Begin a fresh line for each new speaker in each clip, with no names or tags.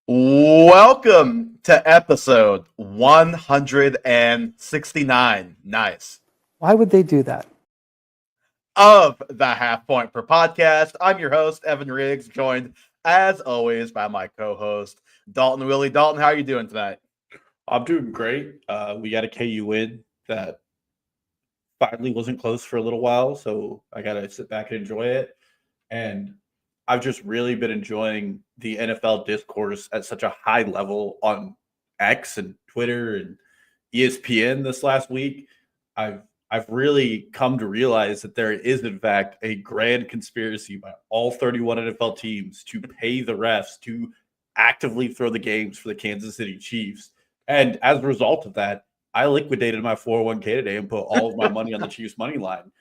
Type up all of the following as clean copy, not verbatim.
Welcome to episode 169. Nice.
Why would they do that?
Of the Half Point Per Podcast. I'm your host, Evan Riggs, joined as always by my co-host, Dalton Willie. Dalton, how are you doing tonight?
I'm doing great. We got a KU win that finally wasn't close for a little while, so I got to sit back and enjoy it. And I've just really been enjoying the NFL discourse at such a high level on X and Twitter and ESPN this last week. I've really come to realize that there is, in fact, a grand conspiracy by all 31 NFL teams to pay the refs to actively throw the games for the Kansas City Chiefs. And as a result of that, I liquidated my 401k today and put all of my money on the Chiefs money line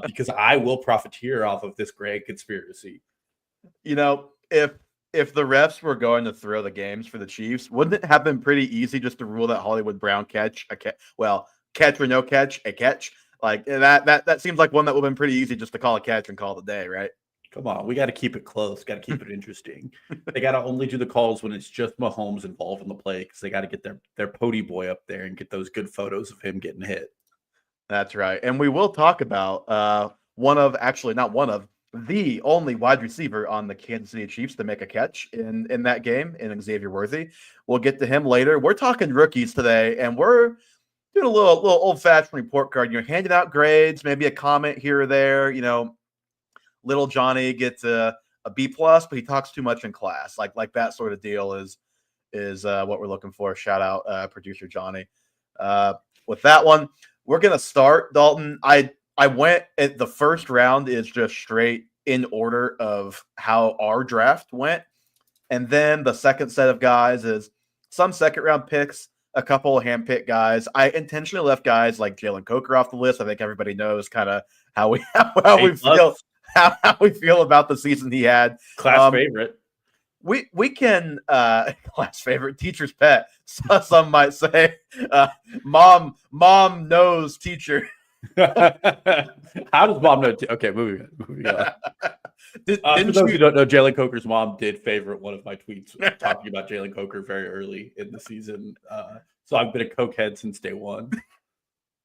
because I will profiteer off of this grand conspiracy.
You know, if the refs were going to throw the games for the Chiefs, wouldn't it have been pretty easy just to rule that Hollywood Brown catch or no catch, a catch? Like that seems like one that would have been pretty easy just to call a catch and call it a day, right?
Come on, we got to keep it close. Got to keep it interesting. They got to only do the calls when it's just Mahomes involved in the play because they got to get their pody boy up there and get those good photos of him getting hit.
That's right. And we will talk about the only wide receiver on the Kansas City Chiefs to make a catch in that game, in Xavier Worthy. We'll get to him later. We're talking rookies today, and we're doing a little old-fashioned report card. You're handing out grades, maybe a comment here or there. You know, little Johnny gets a B+, but he talks too much in class. Like that sort of deal is what we're looking for. Shout out producer Johnny. With that one, we're gonna start, Dalton. I went at the first round is just straight in order of how our draft went. And then the second set of guys is some second round picks, a couple of handpicked guys. I intentionally left guys like Jalen Coker off the list. I think everybody knows kind of how we feel about the season he had.
Class favorite.
We can class favorite, teacher's pet. Some might say mom knows teacher.
How does mom know? Okay, moving on. For those who don't know, Jalen Coker's mom did favorite one of my tweets talking about Jalen Coker very early in the season. So I've been a Coke head since day one.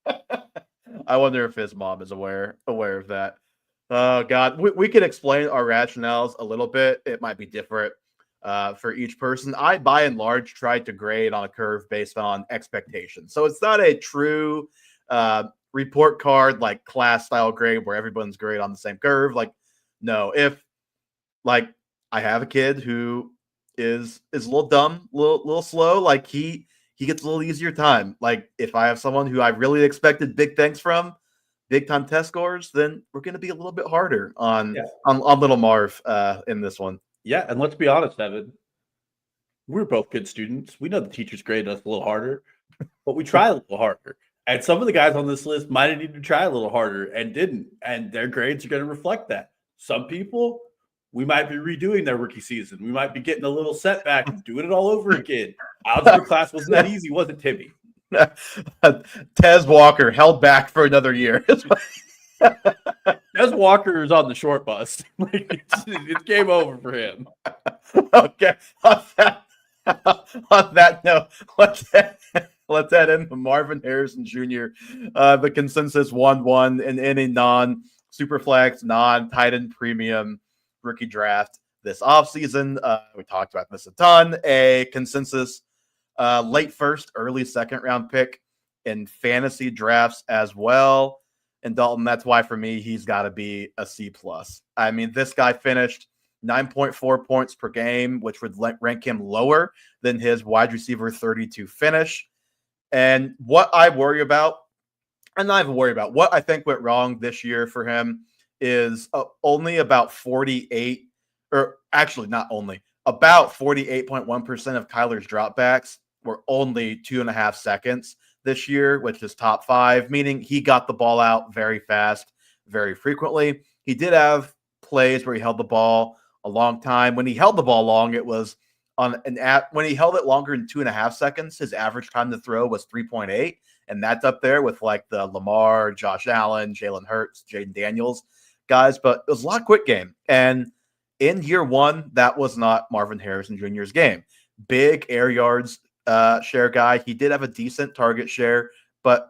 I wonder if his mom is aware of that. Oh, God. We could explain our rationales a little bit. It might be different for each person. I, by and large, tried to grade on a curve based on expectations. So it's not a true report card like class style grade where everyone's grade on the same curve. Like, no, if like I have a kid who is a little dumb, little slow, like he gets a little easier time. Like if I have someone who I really expected big things from, big time test scores, then we're going to be a little bit harder on little Marv in this one.
Yeah, and let's be honest, Evan. We're both good students. We know the teachers graded us a little harder, but we try a little harder. And some of the guys on this list might have needed to try a little harder and didn't. And their grades are going to reflect that. Some people, we might be redoing their rookie season. We might be getting a little setback and doing it all over again. Algebra class wasn't that easy, was it, Timmy?
Tez Walker held back for another year.
Tez Walker is on the short bus. It's game over for him.
Okay. On that note, let's add in Marvin Harrison Jr. The consensus 1-1 in any non-superflex, non-tight end premium rookie draft this offseason. We talked about this a ton. A consensus late first, early second round pick in fantasy drafts as well. And Dalton, that's why for me, he's got to be a C+. I mean, this guy finished 9.4 points per game, which would rank him lower than his wide receiver 32 finish. And what I worry about, and not even worry about, what I think went wrong this year for him is only about 48, or actually not only, about 48.1% of Kyler's dropbacks were only 2.5 seconds this year, which is top 5, meaning he got the ball out very fast, very frequently. He did have plays where he held the ball a long time. When he held the ball long, it was on an app. When he held it longer than 2.5 seconds, his average time to throw was 3.8. And that's up there with like the Lamar, Josh Allen, Jalen Hurts, Jaden Daniels guys. But it was a lot of quick game. And in year one, that was not Marvin Harrison Jr.'s game. big air yards share guy. He did have a decent target share, but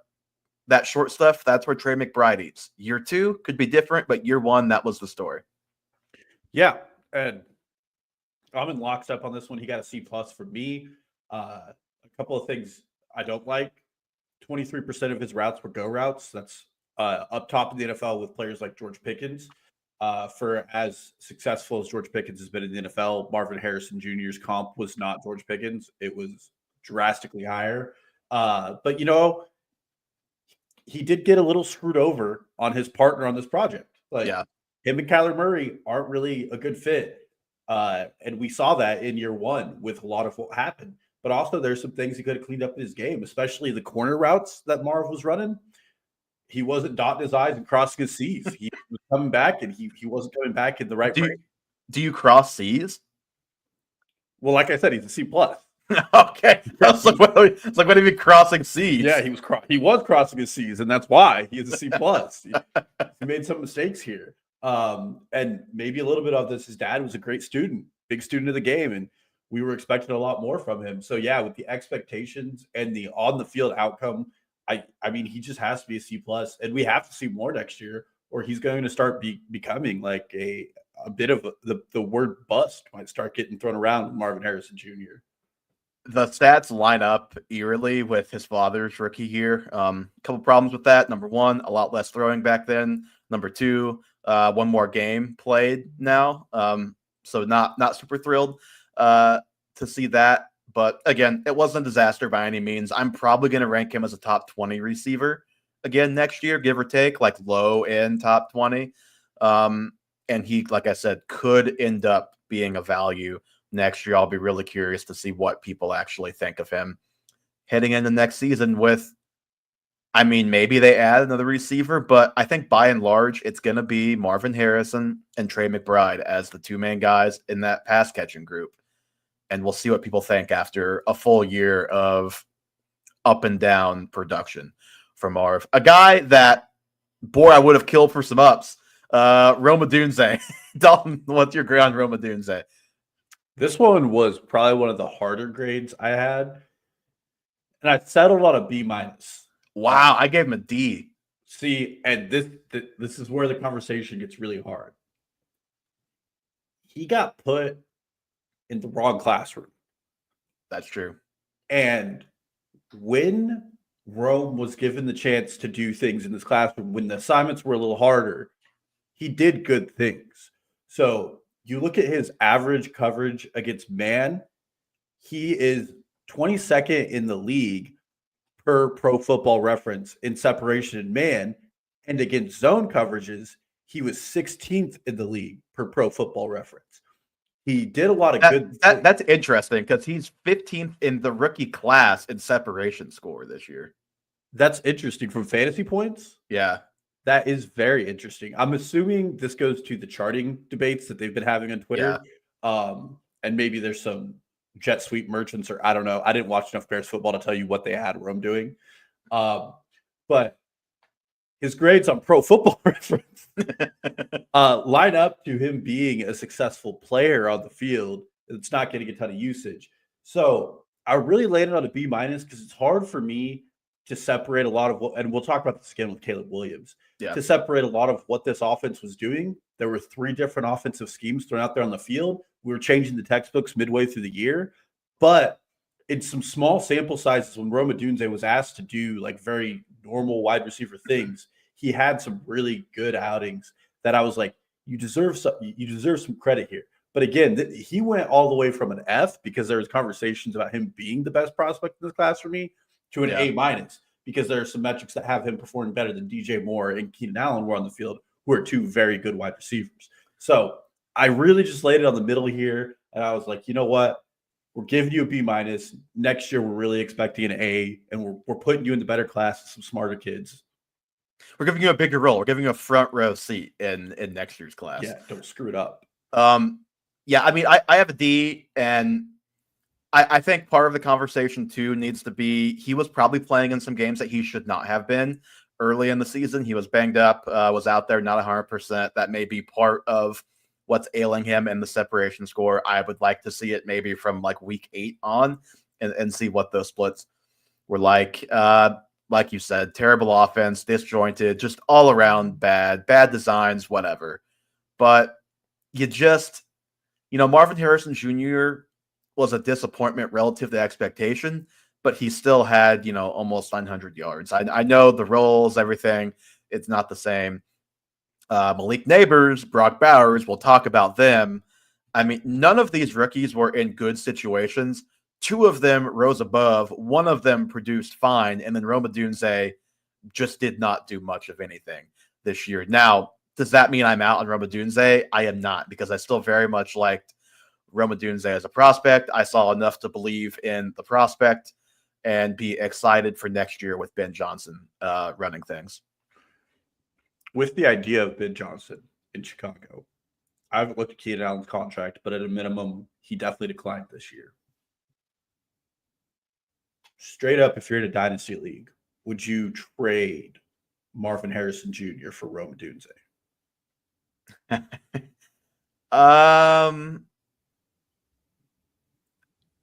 that short stuff, that's where Trey McBride eats. Year 2 could be different, but year 1, that was the story.
Yeah, and I'm in lockstep on this one. He got a C plus for me. A couple of things I don't like. 23% of his routes were go routes. That's up top in the NFL with players like George Pickens. For as successful as George Pickens has been in the NFL, Marvin Harrison Jr.'s comp was not George Pickens. It was drastically higher. But, he did get a little screwed over on his partner on this project. Like,
Yeah.
him and Kyler Murray aren't really a good fit. And we saw that in year 1 with a lot of what happened. But also there's some things he could have cleaned up in his game, especially the corner routes that Marv was running. He wasn't dotting his I's and crossing his C's. He was coming back, and he wasn't coming back in the right way.
Do you cross C's?
Well, like I said, he's a C plus.
Okay. It's like, what are you crossing C's?
Yeah, he was crossing his C's, and that's why he is a C plus. He made some mistakes here. And maybe a little bit of this, his dad was a great student, big student of the game, and we were expecting a lot more from him. So yeah, with the expectations and the on the field outcome, I mean, he just has to be a C plus, and we have to see more next year, or he's going to start becoming like a bit of the word bust might start getting thrown around with Marvin Harrison Jr.
The stats line up eerily with his father's rookie year. A couple problems with that. Number 1, a lot less throwing back then. Number 2, one more game played now. So not super thrilled to see that. But again, it wasn't a disaster by any means. I'm probably going to rank him as a top 20 receiver again next year, give or take, like low end top 20. And he, like I said, could end up being a value next year. I'll be really curious to see what people actually think of him heading into next season with, I mean, maybe they add another receiver, but I think by and large, it's going to be Marvin Harrison and Trey McBride as the 2 main guys in that pass catching group. And we'll see what people think after a full year of up and down production from Marv. A guy that, boy, I would have killed for some ups. Rome Odunze. Dalton, what's your grade on Rome Odunze?
This one was probably one of the harder grades I had. And I settled on a B minus.
Wow, I gave him a D.
See, and this is where the conversation gets really hard. He got put in the wrong classroom.
That's true.
And when Rome was given the chance to do things in this classroom, when the assignments were a little harder, he did good things. So you look at his average coverage against man, he is 22nd in the league per Pro Football Reference in separation in man. And against zone coverages, he was 16th in the league per Pro Football Reference. He did a lot of good.
That's interesting because he's 15th in the rookie class in separation score this year.
That's interesting from fantasy points.
Yeah.
That is very interesting. I'm assuming this goes to the charting debates that they've been having on Twitter. Yeah. And maybe there's some jet sweep merchants, or I don't know. I didn't watch enough Bears football to tell you what they had Rome doing. But his grades on Pro Football Reference line up to him being a successful player on the field. It's not getting a ton of usage. So I really landed on a B minus because it's hard for me to separate a lot of what, and we'll talk about this again with Caleb Williams, to separate a lot of what this offense was doing. There were 3 different offensive schemes thrown out there on the field. We were changing the textbooks midway through the year, but in some small sample sizes, when Rome Odunze was asked to do like very normal wide receiver things, he had some really good outings that I was like, you deserve some credit here. But again, he went all the way from an F because there was conversations about him being the best prospect in this class for me to an A minus because there are some metrics that have him performing better than DJ Moore and Keenan Allen were on the field, who are 2 very good wide receivers. So I really just laid it on the middle here, and I was like, you know what? We're giving you a B minus. Next year, we're really expecting an A, and we're putting you in the better class with some smarter kids.
We're giving you a bigger role. We're giving you a front row seat in next year's class.
Yeah, don't screw it up.
Yeah, I mean, I have a D, and I think part of the conversation, too, needs to be he was probably playing in some games that he should not have been early in the season. He was banged up, was out there, not 100%. That may be part of what's ailing him and the separation score. I would like to see it maybe from like week 8 on and see what those splits were like. Like you said, terrible offense, disjointed, just all around bad designs, whatever. But you just, Marvin Harrison Jr. was a disappointment relative to expectation, but he still had, almost 900 yards. I know the roles, everything, it's not the same. Malik Neighbors, Brock Bowers, we'll talk about them. I mean, none of these rookies were in good situations. 2 of them rose above. 1 of them produced fine. And then Rome Odunze just did not do much of anything this year. Now, does that mean I'm out on Rome Odunze? I am not, because I still very much liked Rome Odunze as a prospect. I saw enough to believe in the prospect and be excited for next year with Ben Johnson running things.
With the idea of Ben Johnson in Chicago, I haven't looked at Keenan Allen's contract, but at a minimum, he definitely declined this year. Straight up, if you're in a dynasty league, would you trade Marvin Harrison Jr. for Rome Odunze?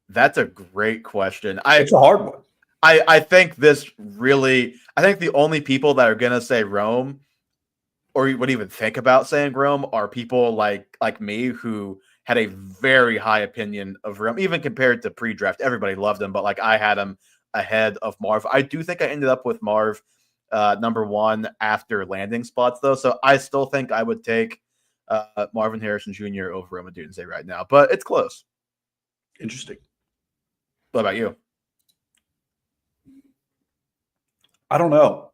That's a great question.
It's a hard one.
I think the only people that are gonna say Rome or would even think about saying Rome are people like me who had a very high opinion of Rome, even compared to pre-draft. Everybody loved him, but like I had him ahead of Marv. I do think I ended up with Marv number 1 after landing spots, though. So I still think I would take Marvin Harrison Jr. over Rome Odunze right now, but it's close.
Interesting.
What about you?
I don't know.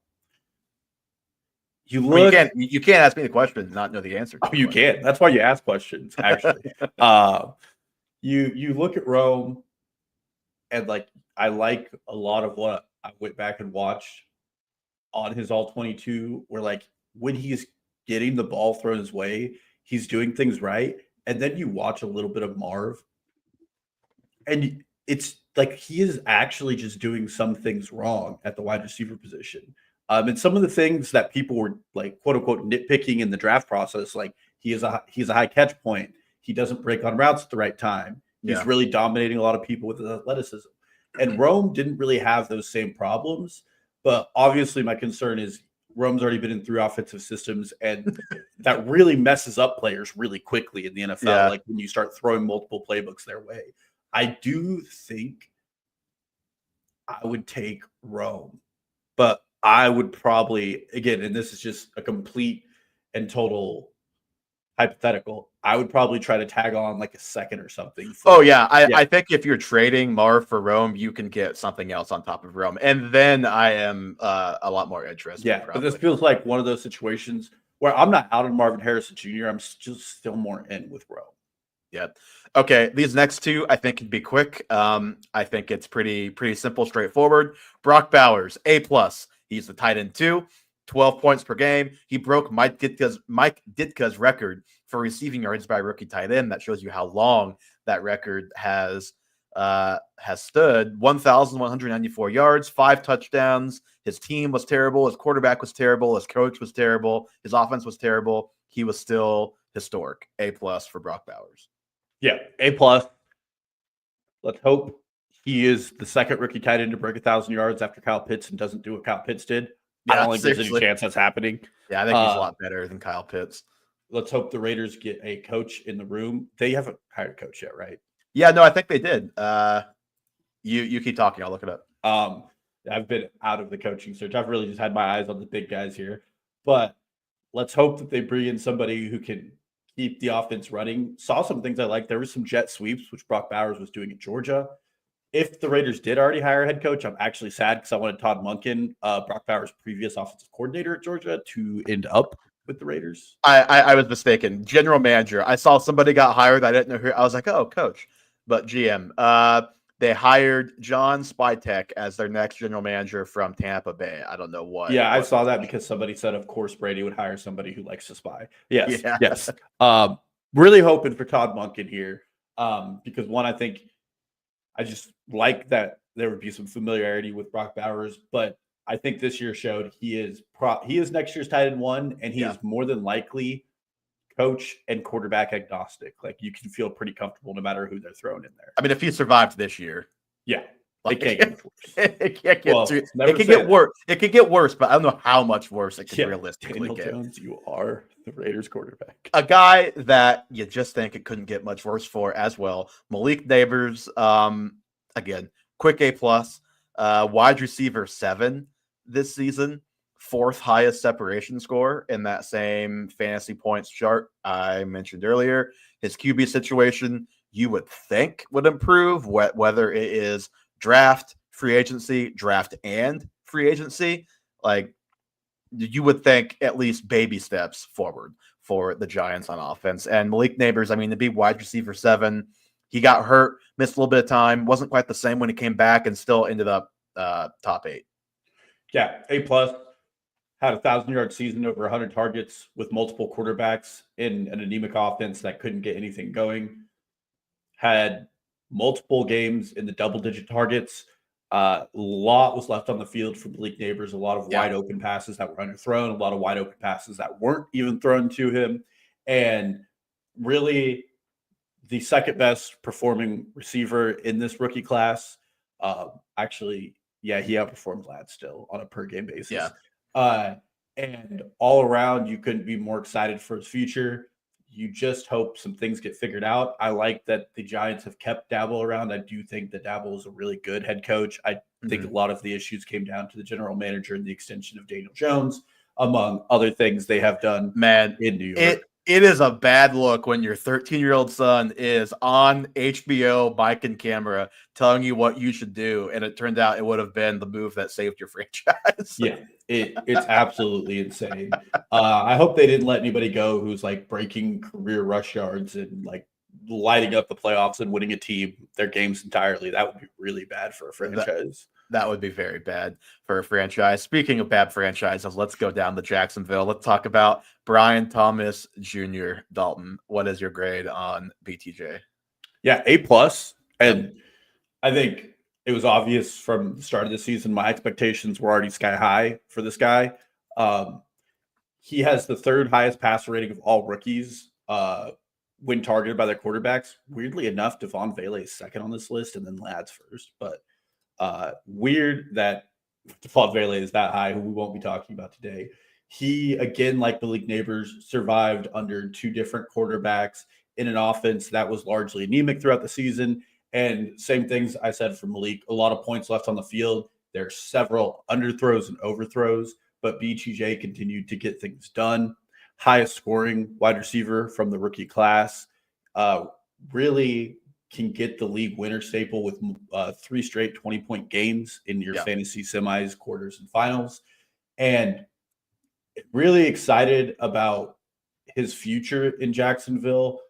You can't ask me the question and not know the answer.
Oh, you can't. That's why you ask questions, actually. You look at Rome, and like I like a lot of what I went back and watched on his all 22, where like when he's getting the ball thrown his way, he's doing things right. And then you watch a little bit of Marv, and it's like he is actually just doing some things wrong at the wide receiver position. And some of the things that people were like, quote unquote, nitpicking in the draft process, like he's a high catch point. He doesn't break on routes at the right time. He's really dominating a lot of people with his athleticism. And Rome didn't really have those same problems. But obviously, my concern is Rome's already been in 3 offensive systems, and that really messes up players really quickly in the NFL.
Yeah.
Like when you start throwing multiple playbooks their way. I do think I would take Rome, but I would probably, again, and this is just a complete and total hypothetical, I would probably try to tag on like a second or something.
I think if you're trading Marv for Rome, you can get something else on top of Rome. And then I am a lot more interested.
Yeah, but this feels like one of those situations where I'm not out on Marvin Harrison Jr. I'm just still more in with Rome.
Yeah. Okay. These next 2, I think, can be quick. I think it's pretty simple, straightforward. Brock Bowers, A+. He's the tight end 2, 12 points per game. He broke Mike Ditka's record for receiving yards by a rookie tight end. That shows you how long that record has stood. 1,194 yards, 5 touchdowns. His team was terrible. His quarterback was terrible. His coach was terrible. His offense was terrible. He was still historic. A+ for Brock Bowers.
Yeah, A+. Let's hope he is the second rookie tight end to break 1,000 yards after Kyle Pitts and doesn't do what Kyle Pitts did. I don't think there's any chance that's happening.
Yeah, I think he's a lot better than Kyle Pitts.
Let's hope the Raiders get a coach in the room. They haven't hired a coach yet, right?
Yeah, no, I think they did. You keep talking. I'll look it up.
I've been out of the coaching search. I've really just had my eyes on the big guys here. But let's hope that they bring in somebody who can keep the offense running. Saw some things I like. There was some jet sweeps, which Brock Bowers was doing in Georgia. If the Raiders did already hire a head coach, I'm actually sad because I wanted Todd Monken, Brock Bowers' previous offensive coordinator at Georgia, to end up with the Raiders.
I was mistaken. General manager. I saw somebody got hired. I didn't know who. I was like, oh, coach. But GM. They hired John Spytek as their next general manager from Tampa Bay. I don't know what.
Yeah, I saw that because somebody said, of course, Brady would hire somebody who likes to spy. Yes, yes. Really hoping for Todd Monken here because, one, I think I just like that there would be some familiarity with Brock Bowers, but I think this year showed he is next year's tight end 1, and he is more than likely coach and quarterback agnostic. Like you can feel pretty comfortable no matter who they're throwing in there.
I mean, if he survived this year,
Yeah,
like,
it can't get much worse.
it can't get
Well,
it
never
can
say
get worse. It can get worse, but I don't know how much worse it can realistically
Daniel
get.
Jones, you are the Raiders quarterback.
A guy that you just think it couldn't get much worse for as well. Malik Neighbors, again, quick A+, wide receiver 7 this season, 4th highest separation score in that same fantasy points chart I mentioned earlier. His QB situation, you would think would improve, whether it is draft, free agency, draft and free agency. Like, you would think at least baby steps forward for the Giants on offense. And Malik Neighbors, I mean, to be wide receiver 7, he got hurt, missed a little bit of time, wasn't quite the same when he came back, and still ended up top 8.
Yeah, A+. Had a 1,000-yard season, over 100 targets with multiple quarterbacks in an anemic offense that couldn't get anything going. Had multiple games in the double-digit targets. A lot was left on the field for Malik Neighbors. A lot of wide open passes that were underthrown. A lot of wide open passes that weren't even thrown to him. And really the second best performing receiver in this rookie class. Actually, yeah, he outperformed Ladd still on a per game basis.
Yeah.
And all around, you couldn't be more excited for his future. You just hope some things get figured out. I like that the Giants have kept Dabble around. I do think that Dabble is a really good head coach. I think a lot of the issues came down to the general manager and the extension of Daniel Jones, among other things they have done in New York.
It is a bad look when your 13-year-old son is on HBO mic and camera telling you what you should do, and it turned out it would have been the move that saved your franchise.
Yeah, it's absolutely insane. I hope they didn't let anybody go who's like breaking career rush yards and like lighting up the playoffs and winning a team their games entirely. That would be really bad for a franchise.
That would be very bad for a franchise. Speaking of bad franchises, let's go down to Jacksonville. Let's talk about Brian Thomas Jr. Dalton. What is your grade on BTJ?
Yeah, A+. And I think it was obvious from the start of the season, my expectations were already sky high for this guy. He has the 3rd highest passer rating of all rookies when targeted by their quarterbacks. Weirdly enough, Devon Vele is 2nd on this list, and then Ladd's 1st. But weird that Devon Vele is that high, who we won't be talking about today. He, again, like Malik Neighbors, survived under 2 different quarterbacks in an offense that was largely anemic throughout the season. And same things I said for Malik, a lot of points left on the field. There's several underthrows and overthrows, but BTJ continued to get things done. Highest scoring wide receiver from the rookie class. Really can get the league winner staple with 3 straight 20-point games in your fantasy semis, quarters, and finals. And really excited about his future in Jacksonville.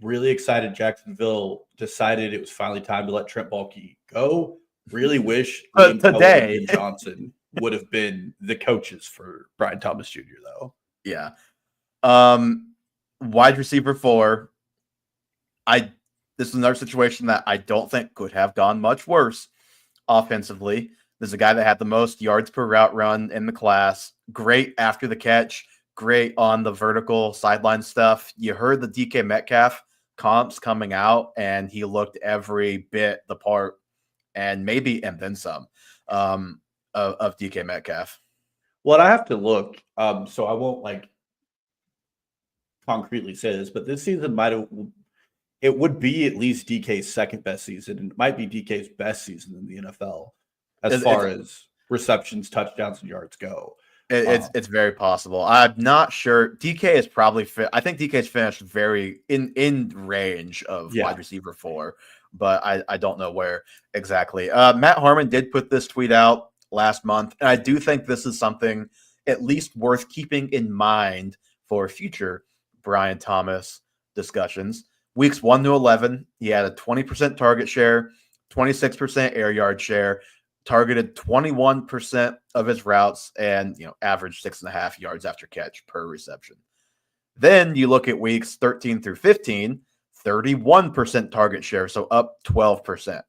Really excited Jacksonville decided it was finally time to let Trent Baalke go. Really wish
today
and Johnson would have been the coaches for Brian Thomas Jr., though.
Yeah. Wide receiver 4. This is another situation that I don't think could have gone much worse offensively. This is a guy that had the most yards per route run in the class. Great after the catch. Great on the vertical sideline stuff. You heard the DK Metcalf comps coming out, and he looked every bit the part, and then some of DK Metcalf.
Well, I have to look, so I won't like concretely say this, but this season it would be at least DK's 2nd best season, and it might be DK's best season in the NFL as far as receptions, touchdowns, and yards go.
It's very possible. I'm not sure. DK is probably I think DK's finished very in range of wide receiver 4, but I don't know where exactly. Matt Harmon did put this tweet out last month, and I do think this is something at least worth keeping in mind for future Brian Thomas discussions. Weeks 1 to 11, he had a 20% target share, 26% air yard share, targeted 21% of his routes, and averaged 6.5 yards after catch per reception. Then you look at weeks 13 through 15, 31% target share, so up 12%.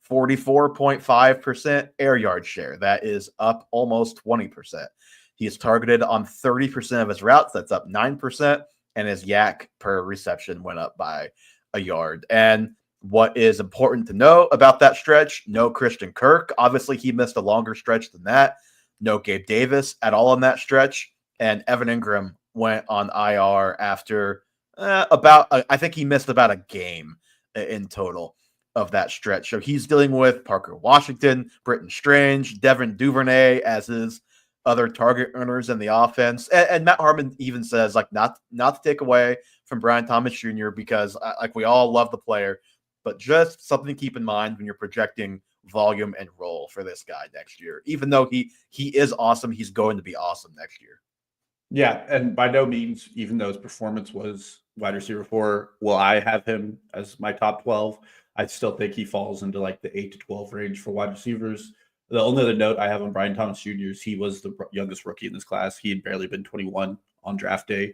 44.5% air yard share. That is up almost 20%. He is targeted on 30% of his routes. That's up 9%. and his yak per reception went up by a yard. And what is important to know about that stretch, no Christian Kirk. Obviously, he missed a longer stretch than that. No Gabe Davis at all in that stretch. And Evan Ingram went on IR after I think he missed about a game in total of that stretch. So he's dealing with Parker Washington, Britton Strange, Devin Duvernay as his other target earners in the offense. And Matt Harmon even says, like, not to take away from Brian Thomas Jr., because like we all love the player, but just something to keep in mind when you're projecting volume and role for this guy next year. Even though he is awesome, he's going to be awesome next year.
Yeah, and by no means, even though his performance was wide receiver 4, will I have him as my top 12. I still think he falls into like the 8 to 12 range for wide receivers. The only other note I have on Brian Thomas Jr. is he was the youngest rookie in this class. He had barely been 21 on draft day.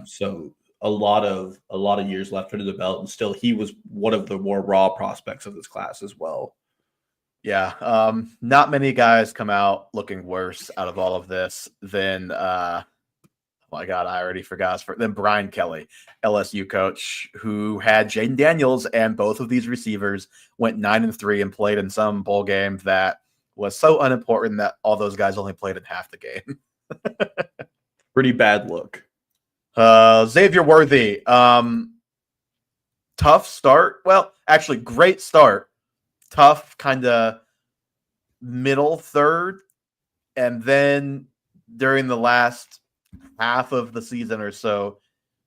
So a lot of years left under the belt, and still he was one of the more raw prospects of this class as well.
Yeah, not many guys come out looking worse out of all of this than my God, I already forgot. Then Brian Kelly, LSU coach, who had Jaden Daniels, and both of these receivers went 9-3 and played in some bowl game that was so unimportant that all those guys only played in half the game.
Pretty bad look.
Xavier Worthy, tough start. Well, actually, great start. Tough, kind of middle third, and then during the last half of the season or so,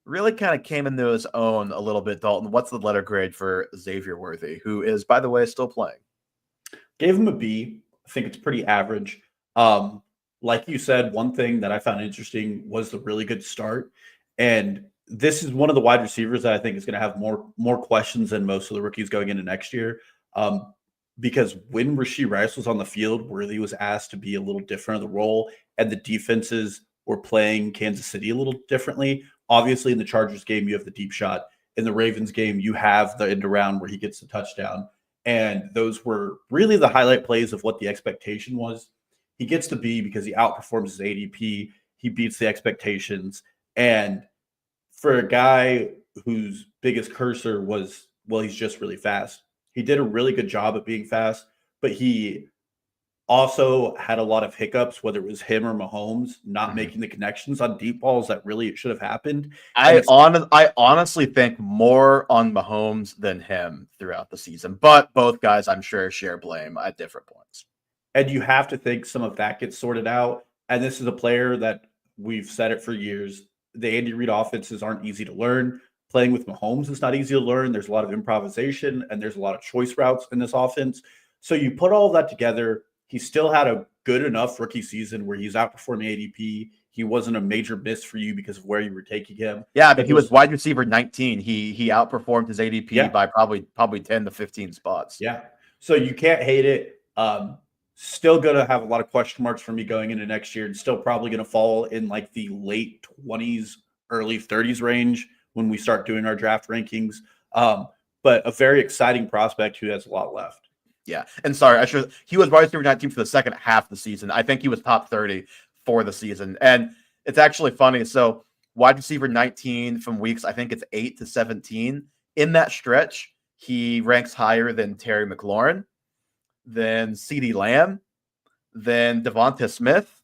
really kind of came into his own a little bit. Dalton, what's the letter grade for Xavier Worthy, who is, by the way, still playing?
Gave him a B. I think it's pretty average. Like you said, one thing that I found interesting was the really good start. And this is one of the wide receivers that I think is going to have more questions than most of the rookies going into next year. Because when Rashee Rice was on the field, Worthy was asked to be a little different of the role, and the defenses were playing Kansas City a little differently. Obviously, in the Chargers game, you have the deep shot. In the Ravens game, you have the end around where he gets the touchdown. And those were really the highlight plays of what the expectation was. He gets to B because he outperforms his ADP. He beats the expectations. And for a guy whose biggest cursor was, well, he's just really fast. He did a really good job at being fast, but he also had a lot of hiccups, whether it was him or Mahomes not making the connections on deep balls that really should have happened.
I honestly think more on Mahomes than him throughout the season, but both guys, I'm sure, share blame at different points.
And you have to think some of that gets sorted out. And this is a player that we've said it for years. The Andy Reid offenses aren't easy to learn. Playing with Mahomes is not easy to learn. There's a lot of improvisation and there's a lot of choice routes in this offense. So you put all of that together. He still had a good enough rookie season where he's outperforming ADP. He wasn't a major miss for you because of where you were taking him.
Yeah, but he was wide receiver 19. He outperformed his ADP by probably 10 to 15 spots.
Yeah. So you can't hate it. Still going to have a lot of question marks for me going into next year, and still probably going to fall in like the late 20s, early 30s range when we start doing our draft rankings. But a very exciting prospect who has a lot left.
Yeah. And sorry, he was wide receiver 19 for the second half of the season. I think he was top 30 for the season. And it's actually funny. So wide receiver 19 from weeks, I think it's 8 to 17. In that stretch, he ranks higher than Terry McLaurin, then CeeDee Lamb, then Devonta Smith.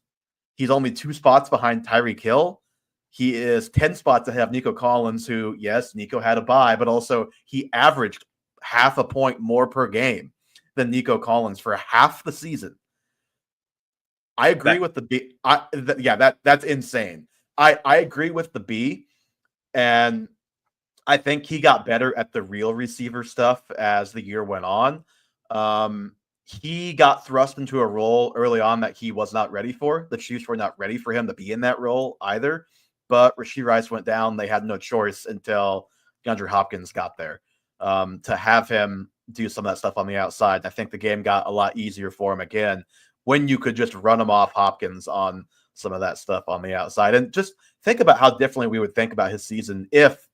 He's only 2 spots behind Tyreek Hill. He is 10 spots ahead of Nico Collins, who, yes, Nico had a bye, but also he averaged half a point more per game than Nico Collins for half the season. I agree with the B. That's insane. I agree with the B, and I think he got better at the real receiver stuff as the year went on. He got thrust into a role early on that he was not ready for. The Chiefs were not ready for him to be in that role either. But Rashee Rice went down. They had no choice until DeAndre Hopkins got there to have him do some of that stuff on the outside. I think the game got a lot easier for him again when you could just run him off Hopkins on some of that stuff on the outside. And just think about how differently we would think about his season if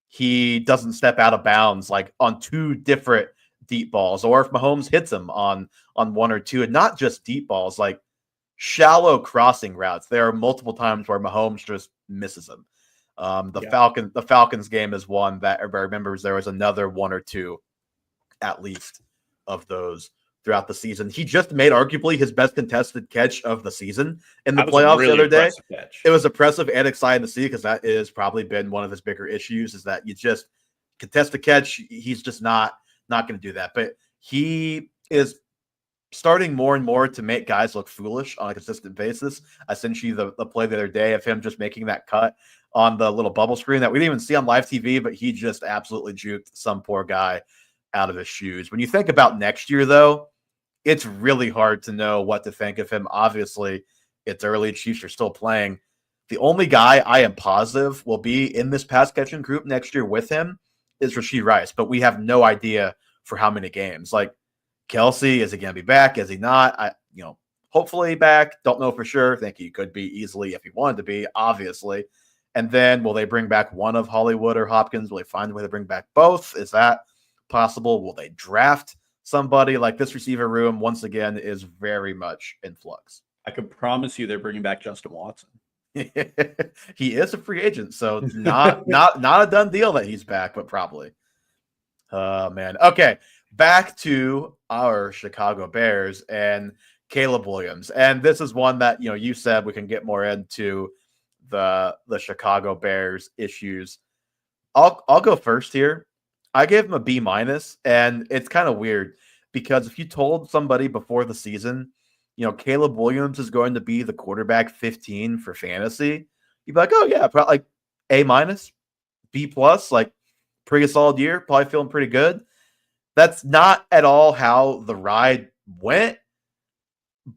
he doesn't step out of bounds like on 2 different deep balls, or if Mahomes hits him on 1 or 2, and not just deep balls, like shallow crossing routes. There are multiple times where Mahomes just misses him. The Falcons game is one that everybody remembers. There was another one or two, at least, of those throughout the season. He just made arguably his best contested catch of the season in the playoffs the other day.
Catch.
It was impressive and exciting to see because that is probably been one of his bigger issues is that you just contest the catch. He's just not going to do that. But he is starting more and more to make guys look foolish on a consistent basis. I sent you the play the other day of him just making that cut on the little bubble screen that we didn't even see on live TV, but he just absolutely juked some poor guy out of his shoes. When you think about next year, though, it's really hard to know what to think of him. Obviously, it's early. Chiefs are still playing. The only guy I am positive will be in this pass catching group next year with him is Rashee Rice, but we have no idea for how many games. Like Kelsey, is he going to be back? Is he not? Hopefully back. Don't know for sure. Think he could be easily if he wanted to be, obviously. And then will they bring back one of Hollywood or Hopkins? Will they find a way to bring back both? Is that possible? Will they draft somebody? Like this receiver room, once again, is very much in flux.
I can promise you they're bringing back Justin Watson.
He is a free agent, so not a done deal that he's back, but probably. Oh, man. Okay, back to our Chicago Bears and Caleb Williams. And this is one that, you said we can get more into the Chicago Bears issues. I'll go first here. I gave him a B-, and it's kind of weird because if you told somebody before the season, Caleb Williams is going to be the quarterback 15 for fantasy, you'd be like, oh yeah, probably like A-, B+, like pretty solid year, probably feeling pretty good. That's not at all how the ride went,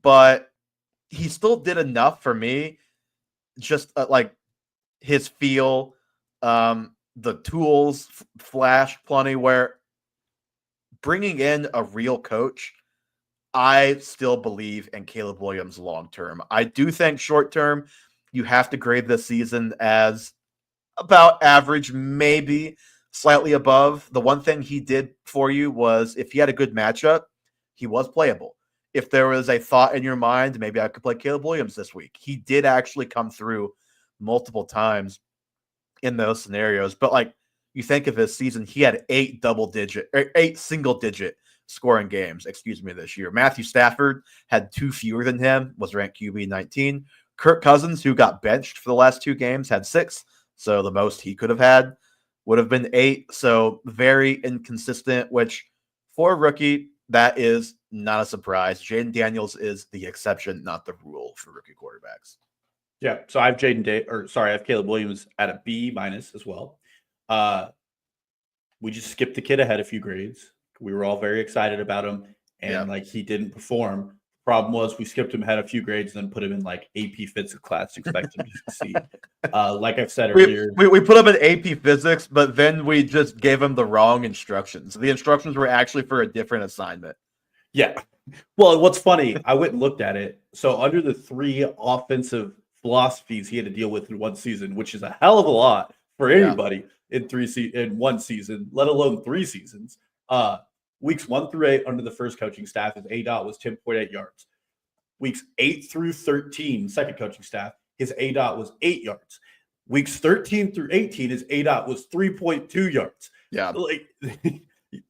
but he still did enough for me. Just like his feel, the tools flashed plenty where bringing in a real coach, I still believe in Caleb Williams long-term. I do think short-term, you have to grade this season as about average, maybe slightly above. The one thing he did for you was if he had a good matchup, he was playable. If there was a thought in your mind, maybe I could play Caleb Williams this week, he did actually come through multiple times in those scenarios. But like you think of his season, he had 8 single-digit scoring games, this year. Matthew Stafford had 2 fewer than him, was ranked QB 19. Kirk Cousins, who got benched for the last 2 games, had 6. So the most he could have had would have been 8. So very inconsistent, which for a rookie, that is not a surprise. Jaden Daniels is the exception, not the rule for rookie quarterbacks.
Yeah. So I have I have Caleb Williams at a B- as well. We just skipped the kid ahead a few grades. We were all very excited about him, and he didn't perform. Problem was we skipped him ahead a few grades and then put him in like AP physics class to expect him to succeed. Like I've said earlier,
we put him in AP physics, but then we just gave him the wrong instructions. The instructions were actually for a different assignment.
Yeah. Well, what's funny, I went and looked at it. So under the 3 offensive philosophies he had to deal with in one season, which is a hell of a lot for anybody in one season, let alone 3 seasons. Weeks 1 through 8 under the first coaching staff, his A-dot was 10.8 yards. Weeks 8 through 13, second coaching staff, his A-dot was 8 yards. Weeks 13 through 18, his A-dot was 3.2 yards.
Yeah.
Like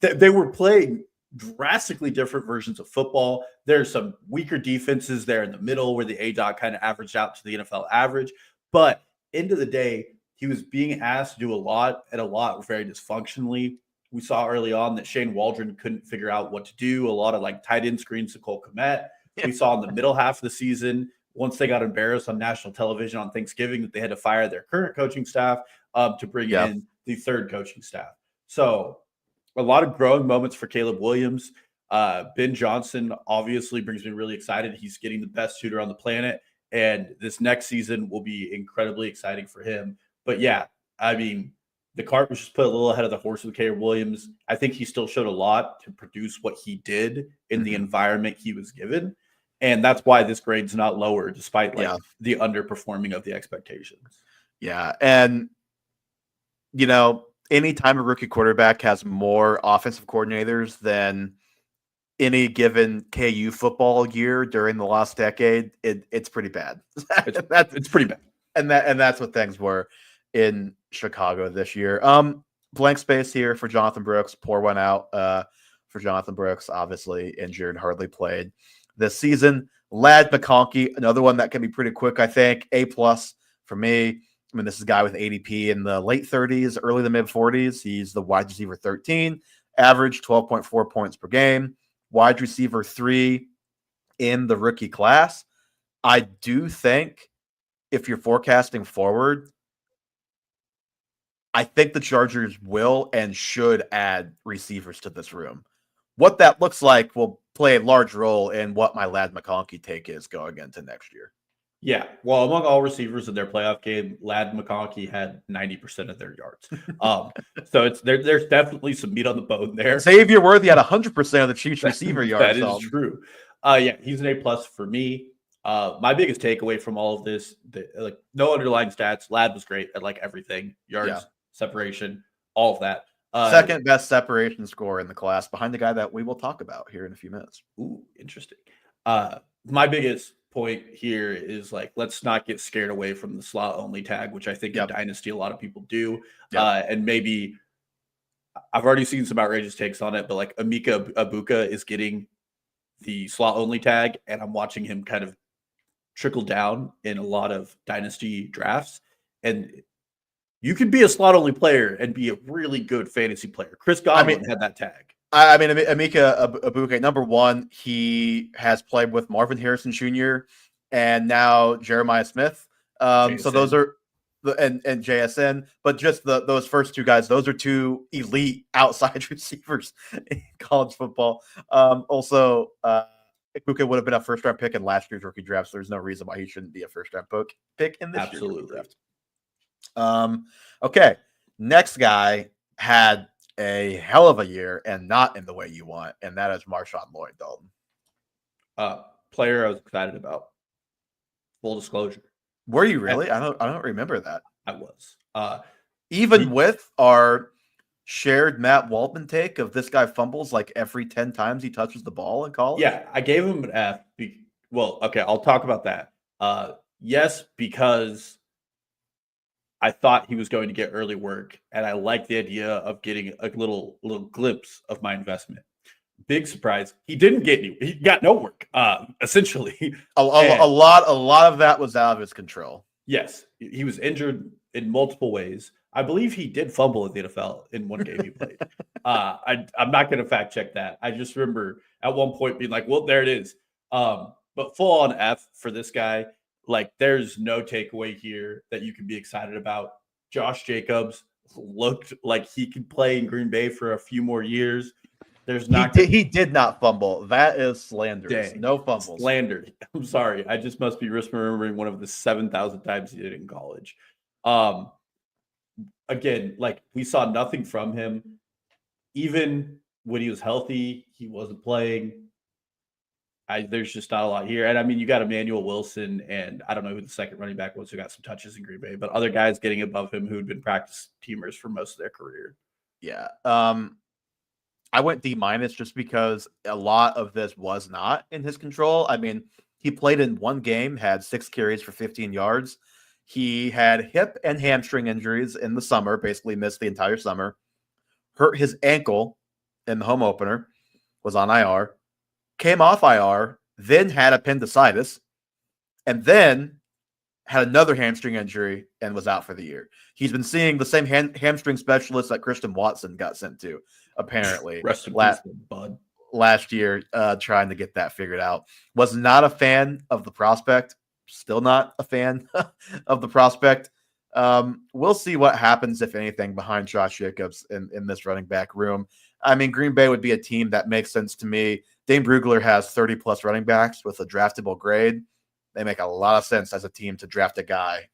they were playing drastically different versions of football. There's some weaker defenses there in the middle where the A-dot kind of averaged out to the NFL average. But end of the day, he was being asked to do a lot very dysfunctionally. We saw early on that Shane Waldron couldn't figure out what to do. A lot of like tight end screens to Cole Kmet. We saw in the middle half of the season, once they got embarrassed on national television on Thanksgiving, that they had to fire their current coaching staff to bring in the third coaching staff. So a lot of growing moments for Caleb Williams. Ben Johnson obviously brings me really excited. He's getting the best shooter on the planet. And this next season will be incredibly exciting for him. But yeah, I mean, the cart was just put a little ahead of the horse with Caleb Williams. I think he still showed a lot to produce what he did in the environment he was given. And that's why this grade's not lower, despite the underperforming of the expectations.
Yeah. And, anytime a rookie quarterback has more offensive coordinators than any given KU football year during the last decade, it's pretty bad.
It's pretty bad.
And that's what things were in Chicago this year. Blank space here for Jonathan Brooks. Pour one out for Jonathan Brooks. Obviously injured, hardly played this season. Ladd McConkey, another one that can be pretty quick, I think. A+ for me. I mean, this is a guy with ADP in the late 30s, early to mid 40s. He's the wide receiver 13, average 12.4 points per game, wide receiver 3 in the rookie class. I do think if you're forecasting forward, I think the Chargers will and should add receivers to this room. What that looks like will play a large role in what my Ladd McConkey take is going into next year.
Yeah, well, among all receivers in their playoff game, Ladd McConkey had 90% of their yards. So there's definitely some meat on the bone there.
Xavier Worthy had 100% of the Chiefs receiver yards.
That is true. Yeah, he's an A+ for me. My biggest takeaway from all of this, like no underlying stats. Ladd was great at like everything, yards, separation, all of that.
Second best separation score in the class, behind the guy that we will talk about here in a few minutes.
Ooh, interesting. My biggest point here is like, let's not get scared away from the slot only tag, which I think in Dynasty a lot of people do. And maybe I've already seen some outrageous takes on it, but like Emeka Egbuka is getting the slot only tag, and I'm watching him kind of trickle down in a lot of Dynasty drafts. And you could be a slot only player and be a really good fantasy player. Chris Godwin had that tag.
I mean, Emeka Egbuka, number one, he has played with Marvin Harrison Jr. and now Jeremiah Smith. So those are and JSN, but just those first two guys, those are two elite outside receivers in college football. Also, Egbuka would have been a first-round pick in last year's rookie draft, so there's no reason why he shouldn't be a first-round pick in this year's rookie draft. Okay, next guy had a hell of a year and not in the way you want, and that is Marshawn Lloyd, Dalton.
Player I was excited about. Full disclosure.
Were you really? I don't remember that.
I was.
Even with our shared Matt Waldman take of this guy fumbles like every 10 times he touches the ball in college?
Yeah, I gave him an F. Well, okay, I'll talk about that. Yes, because I thought he was going to get early work, and I like the idea of getting a little glimpse of my investment. Big surprise, he didn't get any. He got no work. Essentially,
a lot of that was out of his control.
Yes, he was injured in multiple ways. I believe he did fumble in the NFL in one game he played. I'm not going to fact check that. I just remember at one point being like, "Well, there it is." But full on F for this guy. Like, there's no takeaway here that you can be excited about. Josh Jacobs looked like he could play in Green Bay for a few more years. There's not.
He did not fumble. That is slanderous.
Dang,
no fumbles.
Slandered. I'm sorry. I just must be remembering one of the 7,000 times he did in college. Again, like, we saw nothing from him. Even when he was healthy, he wasn't playing. There's just not a lot here. And I mean, you got Emmanuel Wilson, and I don't know who the second running back was who got some touches in Green Bay, but other guys getting above him who had been practice teamers for most of their career.
Yeah. I went D- just because a lot of this was not in his control. I mean, he played in one game, had 6 carries for 15 yards. He had hip and hamstring injuries in the summer, basically missed the entire summer. Hurt his ankle in the home opener, was on IR. Came off IR, then had appendicitis, and then had another hamstring injury and was out for the year. He's been seeing the same hamstring specialist that Christian Watson got sent to, apparently, last year, trying to get that figured out. Was not a fan of the prospect. Still not a fan of the prospect. We'll see what happens, if anything, behind Josh Jacobs in this running back room. I mean, Green Bay would be a team that makes sense to me. Dane Brugler has 30-plus running backs with a draftable grade. They make a lot of sense as a team to draft a guy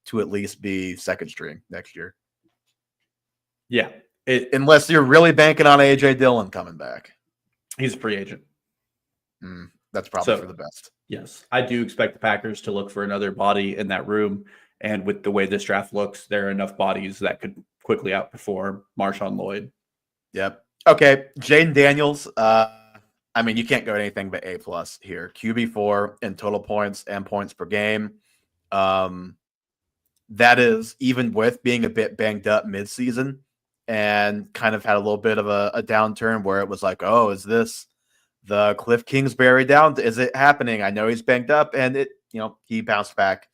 to at least be second string next year.
Yeah.
Unless you're really banking on A.J. Dillon coming back.
He's a free agent.
That's probably for the best.
Yes. I do expect the Packers to look for another body in that room. And with the way this draft looks, there are enough bodies that could quickly outperform Marshawn Lloyd.
Yep. Okay. Jaden Daniels. I mean, you can't go anything but A+ here. QB4 in total points and points per game. that is even with being a bit banged up midseason and kind of had a little bit of a downturn where it was like, oh, is this the Cliff Kingsbury down? Is it happening? I know he's banged up, and he bounced back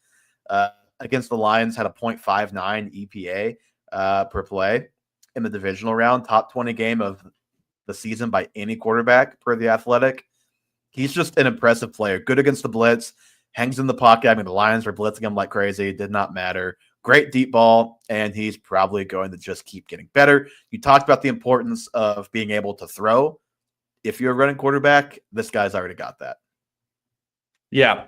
uh, against the Lions, had a .59 EPA per play in the divisional round, top 20 game of the season by any quarterback per The Athletic. He's just an impressive player, good against the blitz, hangs in the pocket. I mean, the Lions were blitzing him like crazy. It did not matter. Great deep ball, and he's probably going to just keep getting better. You talked about the importance of being able to throw. If you're a running quarterback, this guy's already got that.
Yeah.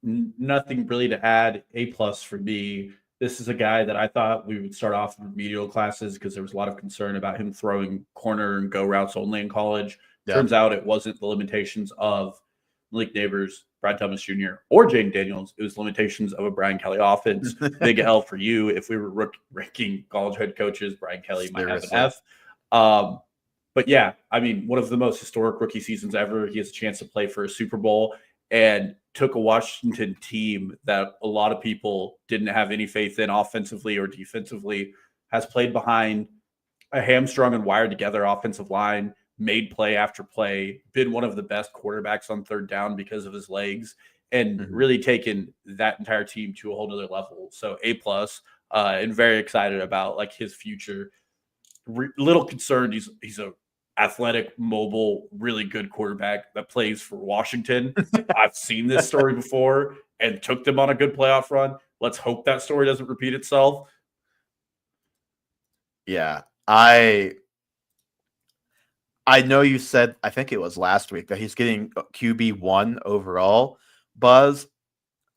Nothing really to add. A+ for me. This is a guy that I thought we would start off in remedial classes because there was a lot of concern about him throwing corner and go routes only in college. Yeah. Turns out it wasn't the limitations of Malik Neighbors, Brad Thomas Jr., or Jaden Daniels. It was limitations of a Brian Kelly offense. Big L for you. If we were ranking college head coaches, Brian Kelly might have an F. But yeah, I mean, one of the most historic rookie seasons ever. He has a chance to play for a Super Bowl and took a Washington team that a lot of people didn't have any faith in offensively or defensively, has played behind a hamstrung and wired together offensive line, made play after play, been one of the best quarterbacks on third down because of his legs, and really taken that entire team to a whole nother level. So A+, and very excited about like his future. Little concerned. He's a athletic, mobile, really good quarterback that plays for Washington. I've seen this story before and took them on a good playoff run. Let's hope that story doesn't repeat itself.
Yeah, I know you said, I think it was last week, that he's getting QB1 overall buzz.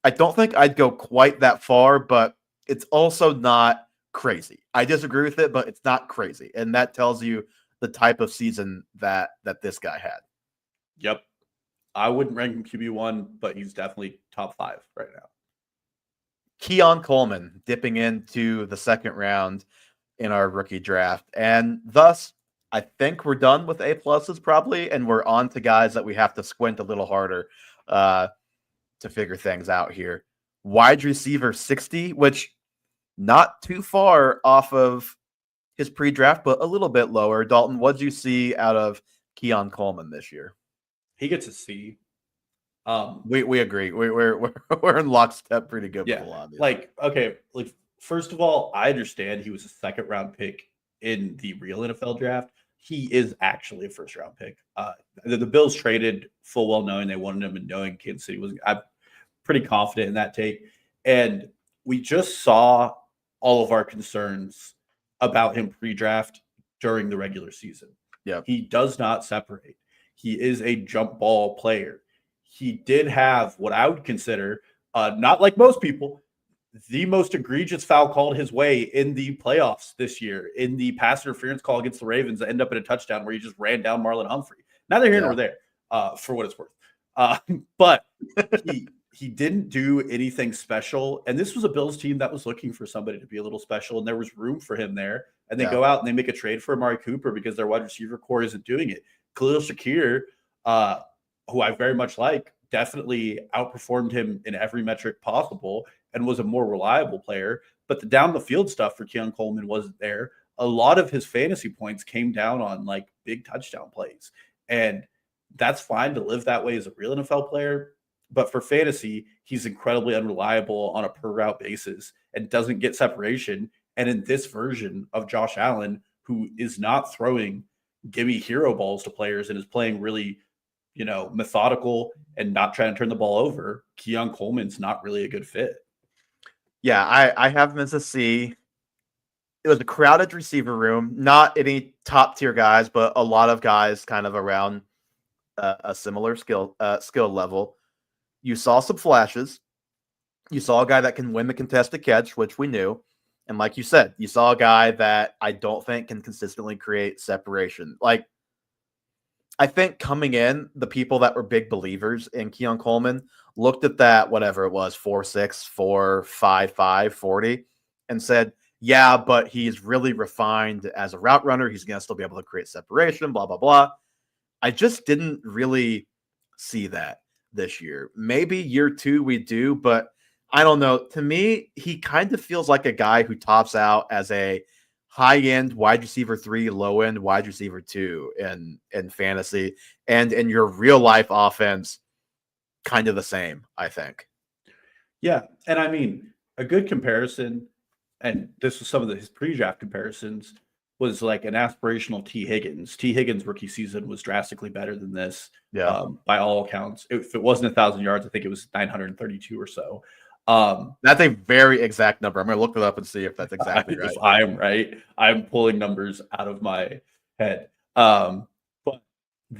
I don't think I'd go quite that far, but it's also not crazy. I disagree with it, but it's not crazy. And that tells you the type of season that this guy had.
Yep. I wouldn't rank him QB1, but he's definitely top 5 right now.
Keon Coleman dipping into the second round in our rookie draft. And thus, I think we're done with A+ probably, and we're on to guys that we have to squint a little harder to figure things out here. Wide receiver 60, which not too far off of his pre-draft, but a little bit lower. Dalton, what did you see out of Keon Coleman this year?
He gets a C.
We agree. We're in lockstep pretty good.
Yeah. First of all, I understand he was a second round pick in the real NFL draft. He is actually a first round pick. The Bills traded full well knowing they wanted him and knowing Kansas City was. I'm pretty confident in that take. And we just saw all of our concerns about him pre-draft during the regular season.
Yeah,
he does not separate. He is a jump ball player. He did have what I would consider, not like most people, the most egregious foul called his way in the playoffs this year in the pass interference call against the Ravens that ended up in a touchdown where he just ran down Marlon Humphrey. Neither here nor there, for what it's worth. But he didn't do anything special. And this was a Bills team that was looking for somebody to be a little special, and there was room for him there. And they go out and they make a trade for Amari Cooper because their wide receiver core isn't doing it. Khalil Shakir, who I very much like, definitely outperformed him in every metric possible and was a more reliable player. But the down the field stuff for Keon Coleman wasn't there. A lot of his fantasy points came down on like big touchdown plays. And that's fine to live that way as a real NFL player. But for fantasy, he's incredibly unreliable on a per route basis and doesn't get separation. And in this version of Josh Allen, who is not throwing gimme hero balls to players and is playing really, methodical and not trying to turn the ball over, Keon Coleman's not really a good fit.
Yeah, I have him as a C. It was a crowded receiver room, not any top tier guys, but a lot of guys kind of around a similar skill level. You saw some flashes. You saw a guy that can win the contested catch, which we knew. And like you said, you saw a guy that I don't think can consistently create separation. Like, I think coming in, the people that were big believers in Keon Coleman looked at that, whatever it was, 4.6, 4.55, 40, and said, yeah, but he's really refined as a route runner. He's going to still be able to create separation, blah, blah, blah. I just didn't really see that this year. Maybe year 2 we do, but I don't know. To me, he kind of feels like a guy who tops out as a high-end wide receiver 3, low-end wide receiver 2 in fantasy, and in your real life offense, kind of the same, I think.
Yeah, and I mean, a good comparison, and this was some of his pre-draft comparisons, was like an aspirational T. Higgins. T. Higgins' rookie season was drastically better than this,
Yeah.
by all accounts. If it wasn't 1,000 yards, I think it was 932 or so.
That's a very exact number. I'm going to look it up and see if that's exactly right.
If I am right, I'm pulling numbers out of my head. But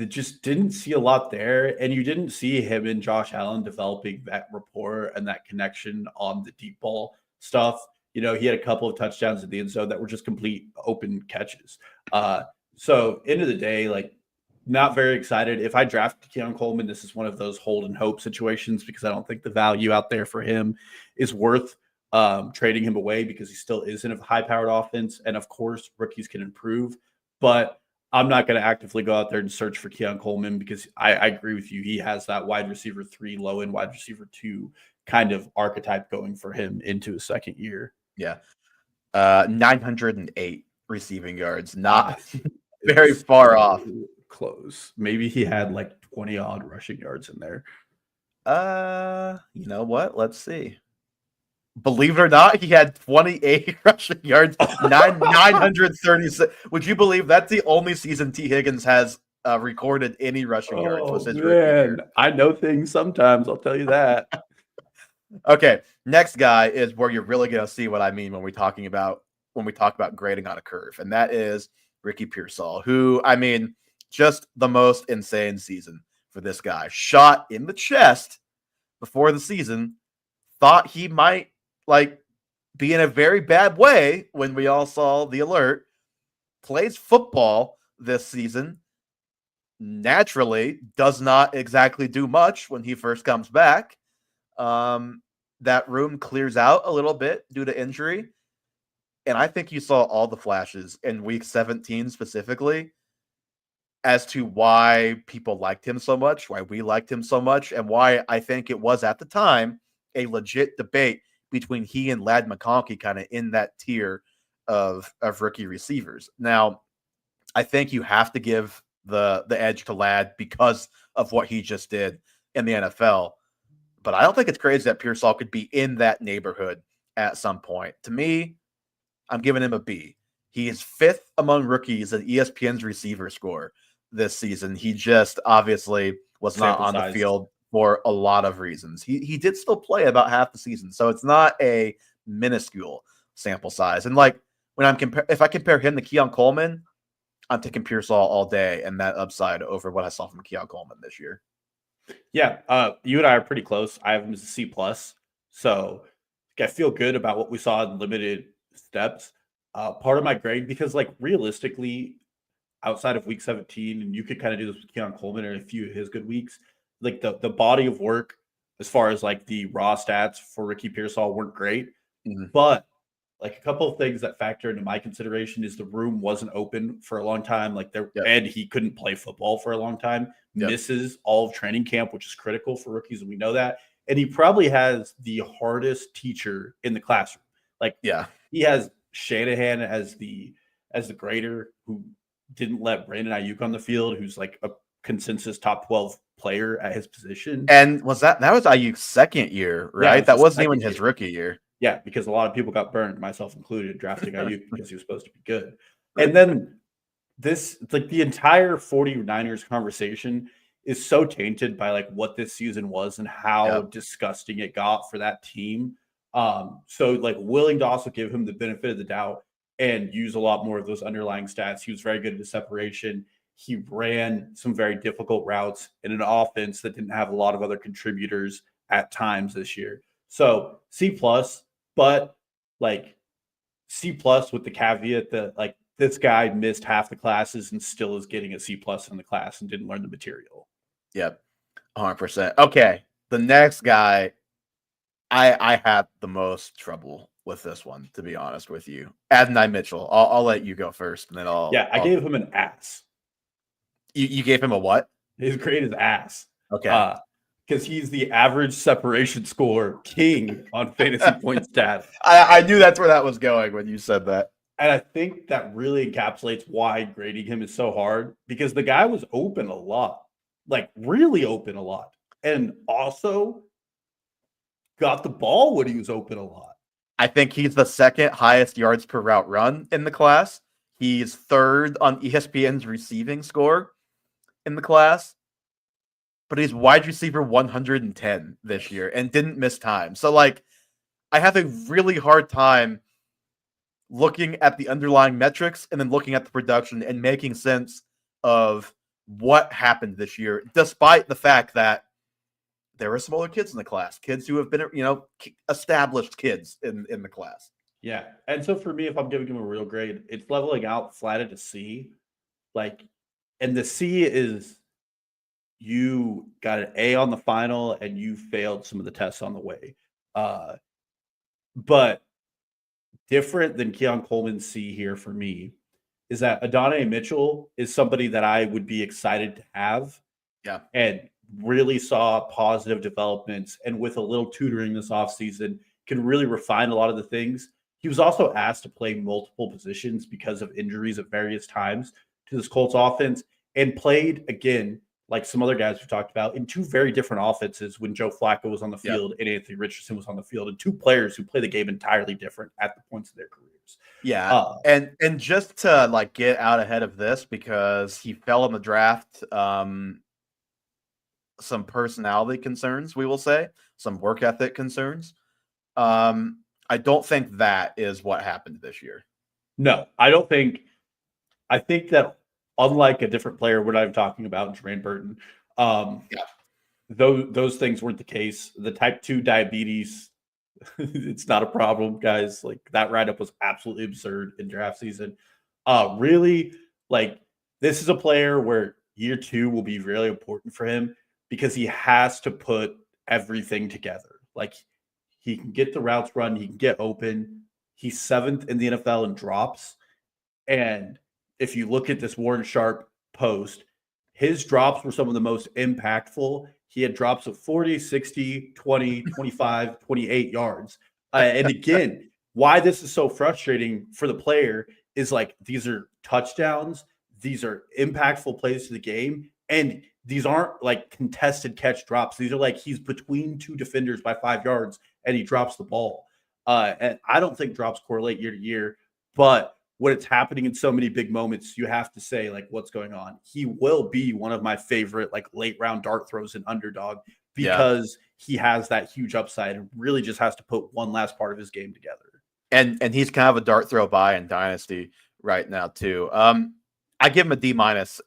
just didn't see a lot there, and you didn't see him and Josh Allen developing that rapport and that connection on the deep ball stuff. You know, he had a couple of touchdowns in the end zone that were just complete open catches. So end of the day, like, not very excited. If I draft Keon Coleman, this is one of those hold and hope situations because I don't think the value out there for him is worth trading him away because he still is in a high-powered offense. And of course, rookies can improve, but I'm not going to actively go out there and search for Keon Coleman because I agree with you. He has that wide receiver 3, low-end wide receiver 2 kind of archetype going for him into his second year.
Yeah. 908 receiving yards. Not very far off.
Close. Maybe he had like 20 odd rushing yards in there.
You know what? Let's see. Believe it or not, he had 28 rushing yards, 936. Would you believe that's the only season T. Higgins has recorded any rushing yards? Was his rookie year.
I know things sometimes, I'll tell you that.
Okay, next guy is where you're really going to see what I mean when we talk about grading on a curve, and that is Ricky Pearsall, who, I mean, just the most insane season for this guy. Shot in the chest before the season, thought he might be in a very bad way when we all saw the alert. Plays football this season. Naturally, does not exactly do much when he first comes back. That room clears out a little bit due to injury. And I think you saw all the flashes in week 17 specifically as to why people liked him so much, why we liked him so much, and why I think it was at the time a legit debate between he and Ladd McConkey kind of in that tier of rookie receivers. Now, I think you have to give the edge to Ladd because of what he just did in the NFL. But I don't think it's crazy that Pearsall could be in that neighborhood at some point. To me, I'm giving him a B. He is 5th among rookies in ESPN's receiver score this season. He just obviously was not on the field for a lot of reasons. He did still play about half the season, so it's not a minuscule sample size. And like when if I compare him to Keon Coleman, I'm taking Pearsall all day and that upside over what I saw from Keon Coleman this year.
Yeah, you and I are pretty close. I have him as a C+, so I feel good about what we saw in limited steps. Part of my grade, because like realistically, outside of week 17, and you could kind of do this with Keon Coleman and a few of his good weeks, like the body of work as far as like the raw stats for Ricky Pearsall weren't great.
Mm-hmm.
But like a couple of things that factor into my consideration is the room wasn't open for a long time. Like and he couldn't play football for a long time. Misses all of training camp, which is critical for rookies, and we know that. And he probably has the hardest teacher in the classroom. Like, he has Shanahan as the grader who didn't let Brandon Ayuk on the field, who's like a consensus top 12 player at his position.
And that was Ayuk's second year, right?
Yeah,
that wasn't even his rookie year.
Yeah, because a lot of people got burned, myself included, drafting Ayuk because he was supposed to be good. And then like the entire 49ers conversation is so tainted by like what this season was and how disgusting it got for that team. So like willing to also give him the benefit of the doubt and use a lot more of those underlying stats. He was very good at the separation. He ran some very difficult routes in an offense that didn't have a lot of other contributors at times this year. So C+, but like C+ with the caveat that like this guy missed half the classes and still is getting a C+ in the class and didn't learn the material.
Yep. 100%. Okay. The next guy, I had the most trouble with this one, to be honest with you. Adonai Mitchell. I'll let you go first, and then
I gave him an ass.
You gave him a what?
His grade is ass.
Okay.
because he's the average separation score king on fantasy point stats.
I knew that's where that was going when you said that.
And I think that really encapsulates why grading him is so hard, because the guy was open a lot, like really open a lot. And also got the ball when he was open a lot.
I think he's the second highest yards per route run in the class. He's third on ESPN's receiving score in the class, but he's wide receiver 110 this year and didn't miss time. So, like, I have a really hard time looking at the underlying metrics and then looking at the production and making sense of what happened this year, despite the fact that there were smaller kids in the class, kids who have been, established kids in the class.
Yeah. And so for me, if I'm giving him a real grade, it's leveling out flat at a C. Like, and the C is you got an A on the final and you failed some of the tests on the way. But different than Keon Coleman's C here for me is that Adonai Mitchell is somebody that I would be excited to have.
Yeah.
And really saw positive developments, and with a little tutoring this offseason can really refine a lot of the things. He was also asked to play multiple positions because of injuries at various times to this Colts offense, and played again, like some other guys we've talked about, in two very different offenses when Joe Flacco was on the field and Anthony Richardson was on the field, and two players who play the game entirely different at the points of their careers.
Yeah. And just to like get out ahead of this, because he fell in the draft, some personality concerns, we will say, some work ethic concerns. I don't think that is what happened this year.
No, I don't think. I think that unlike a different player we're not even talking about, Jermaine Burton, those things weren't the case. The type 2 diabetes, it's not a problem, guys. Like, that write-up was absolutely absurd in draft season. Really, like, this is a player where year 2 will be really important for him, because he has to put everything together. Like, he can get the routes run, he can get open. He's 7th in the NFL in drops. And if you look at this Warren Sharp post, his drops were some of the most impactful. He had drops of 40, 60, 20, 25, 28 yards. And again, why this is so frustrating for the player is, like, these are touchdowns. These are impactful plays to the game. And these aren't like contested catch drops. These are like he's between two defenders by 5 yards and he drops the ball. And I don't think drops correlate year to year, but when it's happening in so many big moments, you have to say, like, what's going on? He will be one of my favorite, like, late round dart throws in underdog, because he has that huge upside and really just has to put one last part of his game together.
And he's kind of a dart throw buy in Dynasty right now too. I give him a D-,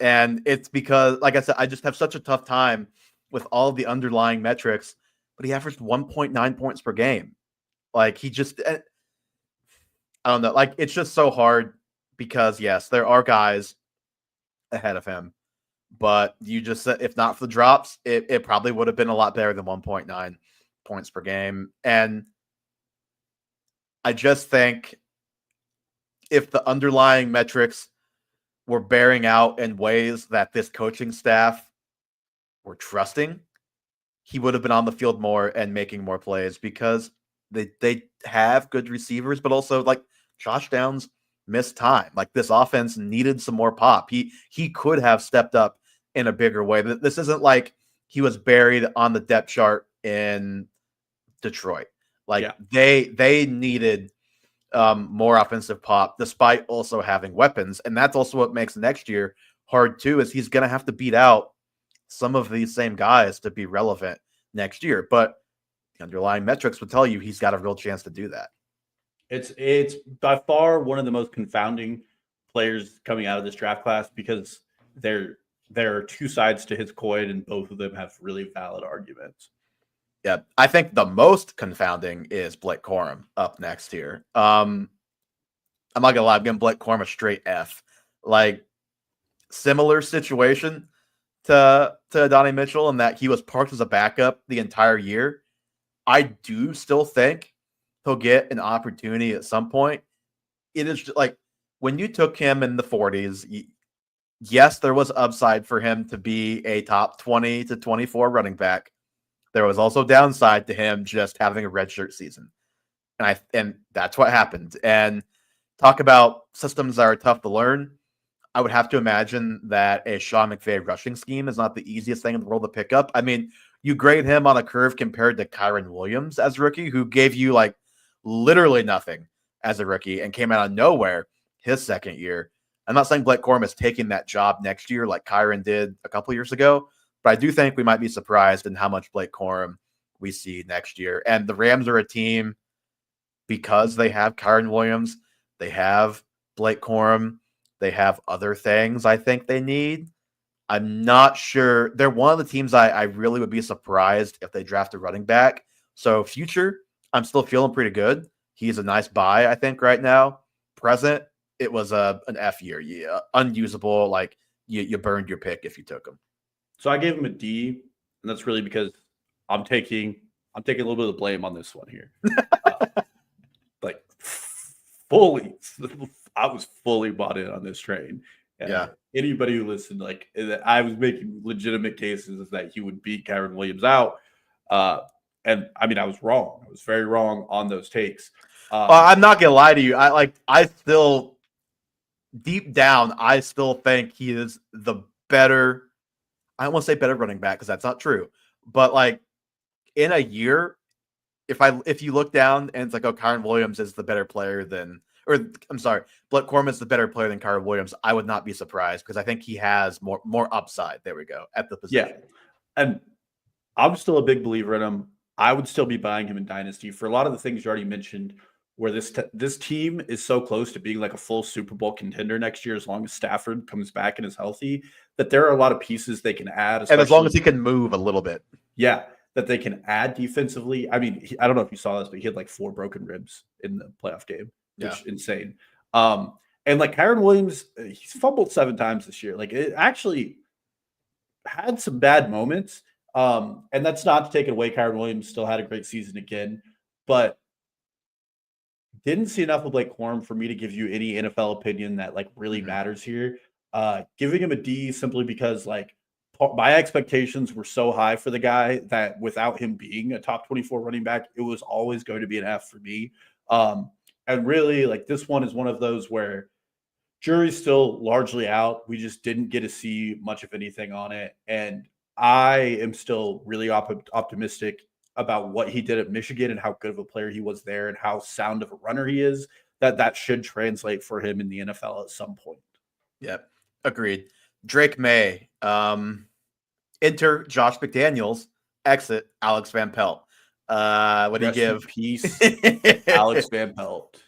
and it's because, like I said, I just have such a tough time with all of the underlying metrics, but he averaged 1.9 points per game. Like, he just, I don't know, like, it's just so hard because, yes, there are guys ahead of him, but you just said, if not for the drops, it probably would have been a lot better than 1.9 points per game. And I just think if the underlying metrics were bearing out in ways that this coaching staff were trusting, he would have been on the field more and making more plays, because they have good receivers, but also, like, Josh Downs missed time. Like, this offense needed some more pop. He could have stepped up in a bigger way. This isn't like he was buried on the depth chart in Detroit. Like, they needed more offensive pop, despite also having weapons. And that's also what makes next year hard too, is he's going to have to beat out some of these same guys to be relevant next year. But the underlying metrics would tell you he's got a real chance to do that.
It's by far one of the most confounding players coming out of this draft class, because there are two sides to his coin, and both of them have really valid arguments.
Yeah, I think the most confounding is Blake Corum up next here. I'm not gonna lie, I'm giving Blake Corum a straight F. Like, similar situation to Donnie Mitchell in that he was parked as a backup the entire year. I do still think he'll get an opportunity at some point. It is just, like, when you took him in the 40s, yes, there was upside for him to be a top 20 to 24 running back. there was also downside to him just having a redshirt season. And that's what happened. And talk about systems that are tough to learn. I would have to imagine that a Sean McVay rushing scheme is not the easiest thing in the world to pick up. I mean, you grade him on a curve compared to Kyron Williams as a rookie, who gave you like literally nothing as a rookie and came out of nowhere his second year. I'm not saying Blake Corum is taking that job next year like Kyron did a couple years ago, but I do think we might be surprised in how much Blake Corum we see next year. And the Rams are a team, because they have Kyron Williams, they have Blake Corum, they have other things I think they need. I'm not sure. They're one of the teams I really would be surprised if they draft a running back. So future, I'm still feeling pretty good. He's a nice buy, I think, right now. Present, it was an F year. Yeah, unusable. Like you burned your pick if you took him.
So I gave him a D, and that's really because I'm taking a little bit of blame on this one here. Like fully, I was fully bought in on this train. And
yeah.
Anybody who listened, like I was making legitimate cases that he would beat Kyron Williams out. And I mean, I was wrong. I was very wrong on those takes.
I'm not gonna lie to you. I still deep down, I still think he is the better. I don't want to say better running back because that's not true. But like in a year, if you look down and it's like, oh, Kyron Williams is the better player than, or I'm sorry, Blake Corum is the better player than Kyron Williams, I would not be surprised because I think he has more upside. There we go at the position.
Yeah, and I'm still a big believer in him. I would still be buying him in Dynasty for a lot of the things you already mentioned, where this team is so close to being like a full Super Bowl contender next year as long as Stafford comes back and is healthy, that there are a lot of pieces they can add.
And as long as he can move a little bit.
Yeah, that they can add defensively. I mean, I don't know if you saw this, but he had like 4 broken ribs in the playoff game, which is insane. And like Kyron Williams, he's fumbled 7 times this year. Like it actually had some bad moments. And that's not to take it away. Kyron Williams still had a great season again, but didn't see enough of Blake Corum for me to give you any NFL opinion that like really matters here. Giving him a D simply because like my expectations were so high for the guy that without him being a top 24 running back, it was always going to be an F for me. And really like this one is one of those where jury's still largely out. We just didn't get to see much of anything on it. And I am still really optimistic about what he did at Michigan and how good of a player he was there and how sound of a runner he is, that should translate for him in the NFL at some point.
Yep. Agreed. Drake May, enter Josh McDaniels, exit Alex Van Pelt. What do you give?
Peace, Alex Van Pelt.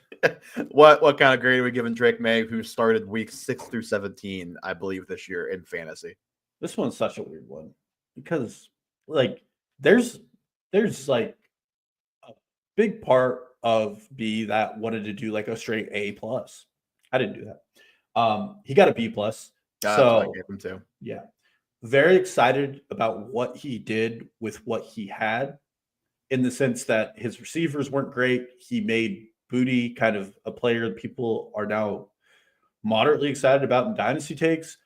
What kind of grade are we giving Drake May, who started weeks 6 through 17, I believe, this year in fantasy?
This one's such a weird one because like there's like a big part of me that wanted to do like a straight A plus. I didn't do that. He got a B plus. So I
gave him too.
Yeah. Very excited about what he did with what he had, in the sense that his receivers weren't great. He made Booty kind of a player that people are now moderately excited about in dynasty takes.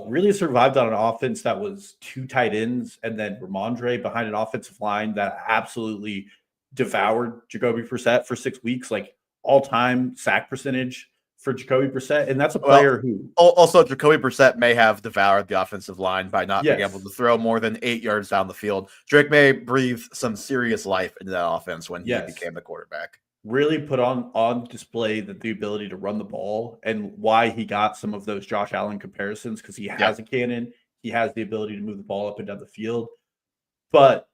Really survived on an offense that was 2 tight ends and then Ramondre behind an offensive line that absolutely devoured Jacoby Brissett for 6 weeks, like all-time sack percentage for Jacoby Brissett. And that's a player who
also Jacoby Brissett may have devoured the offensive line by not being able to throw more than 8 yards down the field. Drake May breathed some serious life into that offense when he became the quarterback.
Really put on display the ability to run the ball and why he got some of those Josh Allen comparisons, because he has a cannon. He has the ability to move the ball up and down the field. But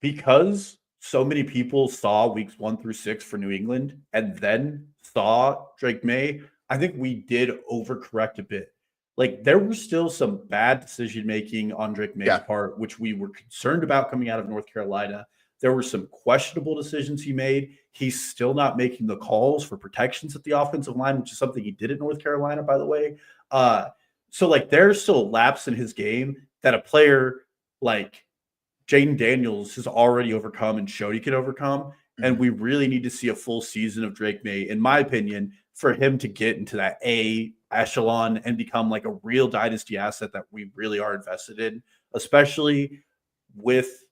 because so many people saw weeks 1 through 6 for New England and then saw Drake May, I think we did overcorrect a bit. Like there was still some bad decision-making on Drake May's part, which we were concerned about coming out of North Carolina. There were some questionable decisions he made. He's still not making the calls for protections at the offensive line, which is something he did at North Carolina, by the way. So like there's still a lapse in his game that a player like Jaden Daniels has already overcome and showed he can overcome. Mm-hmm. And we really need to see a full season of Drake May, in my opinion, for him to get into that A echelon and become like a real dynasty asset that we really are invested in, especially with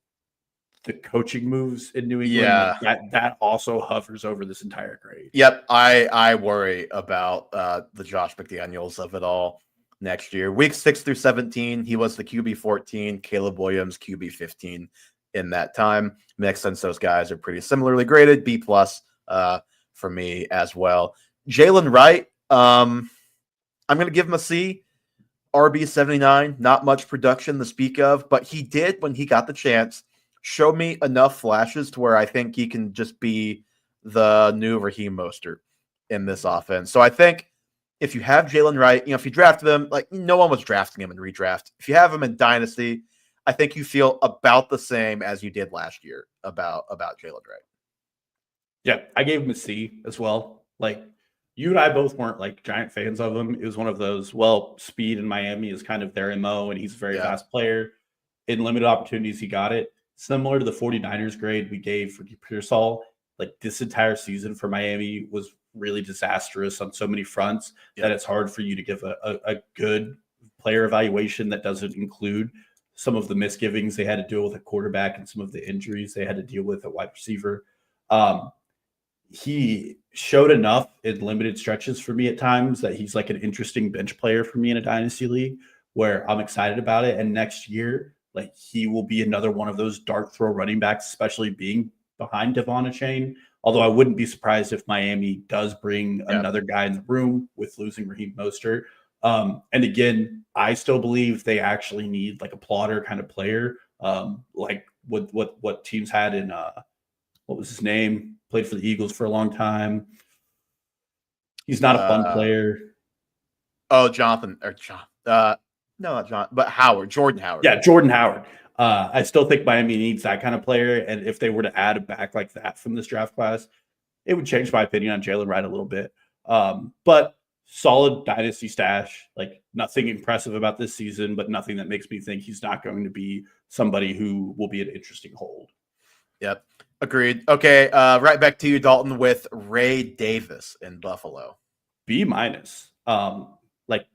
the coaching moves in New England,
Yeah.
that also hovers over this entire grade.
Yep, I worry about the Josh McDaniels of it all next year. Week 6 through 17, he was the QB 14, Caleb Williams QB 15 in that time. Makes sense. Those guys are pretty similarly graded, B plus for me as well. Jalen Wright, I'm going to give him a C. RB 79, not much production to speak of, but he did, when he got the chance, show me enough flashes to where I think he can just be the new Raheem Mostert in this offense. So I think if you have Jalen Wright, if you drafted him, like no one was drafting him in redraft. If you have him in Dynasty, I think you feel about the same as you did last year about Jalen Wright.
Yeah, I gave him a C as well. Like, you and I both weren't like giant fans of him. It was one of those, speed in Miami is kind of their MO, and he's a very fast player. In limited opportunities, he got it. Similar to the 49ers grade we gave for Pearsall, like this entire season for Miami was really disastrous on so many fronts that it's hard for you to give a good player evaluation that doesn't include some of the misgivings they had to deal with at quarterback and some of the injuries they had to deal with at wide receiver. He showed enough in limited stretches for me at times that he's like an interesting bench player for me in a dynasty league where I'm excited about it. And next year, like he will be another one of those dart throw running backs, especially being behind Devon Chain. Although I wouldn't be surprised if Miami does bring another guy in the room with losing Raheem Mostert. And again, I still believe they actually need like a plotter kind of player, like what teams had in what was his name? Played for the Eagles for a long time. He's not a fun player.
Oh, Jonathan or John. No, not John, but Howard, Jordan Howard.
Yeah, Jordan Howard. I still think Miami needs that kind of player. And if they were to add a back like that from this draft class, it would change my opinion on Jalen Wright a little bit. But solid dynasty stash, like nothing impressive about this season, but nothing that makes me think he's not going to be somebody who will be an interesting hold.
Yep. Agreed. Okay. Right back to you, Dalton, with Ray Davis in Buffalo.
B-. Like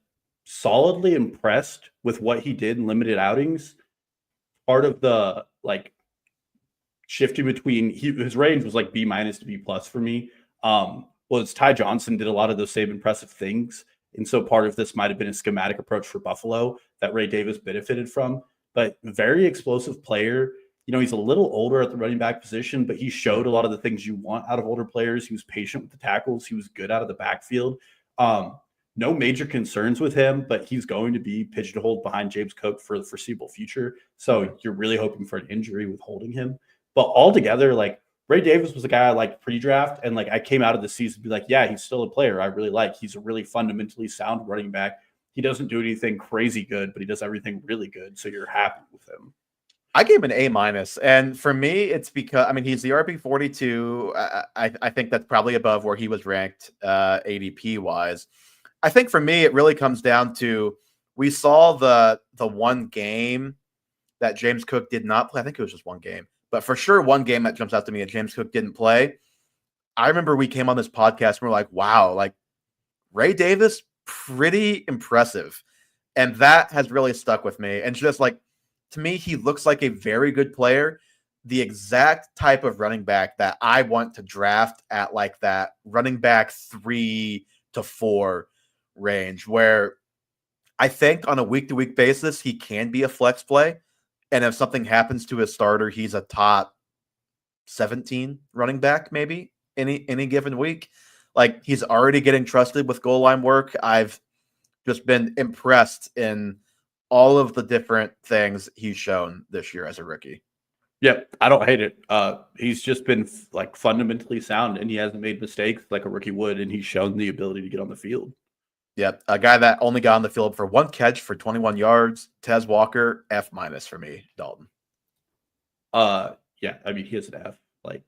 solidly impressed with what he did in limited outings. Part of the like shifting between his range was like B- to B+ for me. Was Ty Johnson did a lot of those same impressive things. And so part of this might have been a schematic approach for Buffalo that Ray Davis benefited from, but very explosive player. He's a little older at the running back position, but he showed a lot of the things you want out of older players. He was patient with the tackles. He was good out of the backfield. No major concerns with him, but he's going to be pigeonholed behind James Cook for the foreseeable future. So you're really hoping for an injury with holding him. But altogether, like Ray Davis was a guy I liked pre-draft, and like I came out of the season be like, yeah, he's still a player I really like. He's a really fundamentally sound running back. He doesn't do anything crazy good, but he does everything really good. So you're happy with him.
I gave him an A-, and for me, it's because he's the RB 42. I think that's probably above where he was ranked ADP wise. I think for me, it really comes down to we saw the one game that James Cook did not play. I think it was just one game, but for sure one game that jumps out to me that James Cook didn't play. I remember we came on this podcast and we're like, wow, like Ray Davis, pretty impressive, and that has really stuck with me. And just like, to me, he looks like a very good player, the exact type of running back that I want to draft at like that running back 3 to 4 range, where I think on a week-to-week basis, he can be a flex play. And if something happens to his starter, he's a top 17 running back, maybe any given week. Like he's already getting trusted with goal line work. I've just been impressed in all of the different things he's shown this year as a rookie.
Yep, I don't hate it. He's just been like fundamentally sound, and he hasn't made mistakes like a rookie would, and he's shown the ability to get on the field.
Yep, a guy that only got on the field for 1 catch for 21 yards. Tez Walker, F- for me, Dalton.
Yeah, he has an F. Like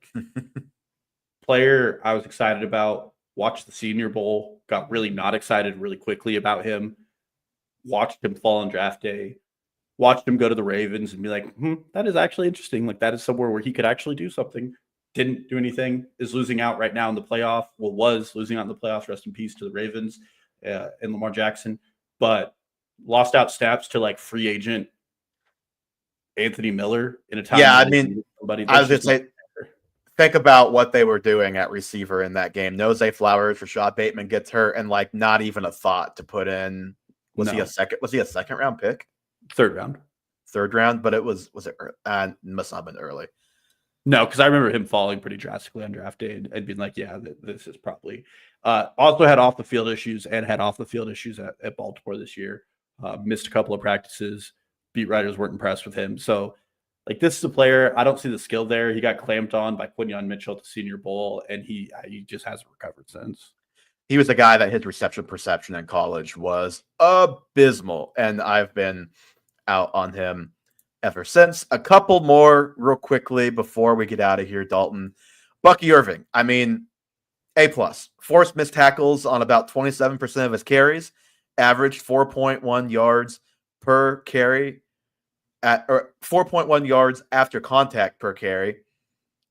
player I was excited about. Watched the Senior Bowl, got really not excited really quickly about him. Watched him fall on draft day, watched him go to the Ravens and be like, that is actually interesting. Like that is somewhere where he could actually do something. Didn't do anything, is losing out right now in the playoff. Well, was losing out in the playoffs. Rest in peace to the Ravens and Lamar Jackson, but lost out snaps to like free agent Anthony Miller in a time.
Yeah,
somebody.
I was
That's
just say, think about what they were doing at receiver in that game. Nose Flowers, Rashad Bateman gets hurt, and like not even a thought to put in. Was he a second round pick?
Third round,
but it was it? Must not have been early.
No, because I remember him falling pretty drastically on draft day and being like, yeah, this is probably. Also had off the field issues at Baltimore this year. Missed a couple of practices. Beat writers weren't impressed with him. So, like, this is a player, I don't see the skill there. He got clamped on by Quinyon Mitchell at the Senior Bowl, and he just hasn't recovered since.
He was a guy that his reception perception in college was abysmal, and I've been out on him ever since. A couple more real quickly before we get out of here, Dalton. Bucky Irving, I mean, A+. Forced missed tackles on about 27% of his carries, averaged 4.1 yards per carry, or 4.1 yards after contact per carry.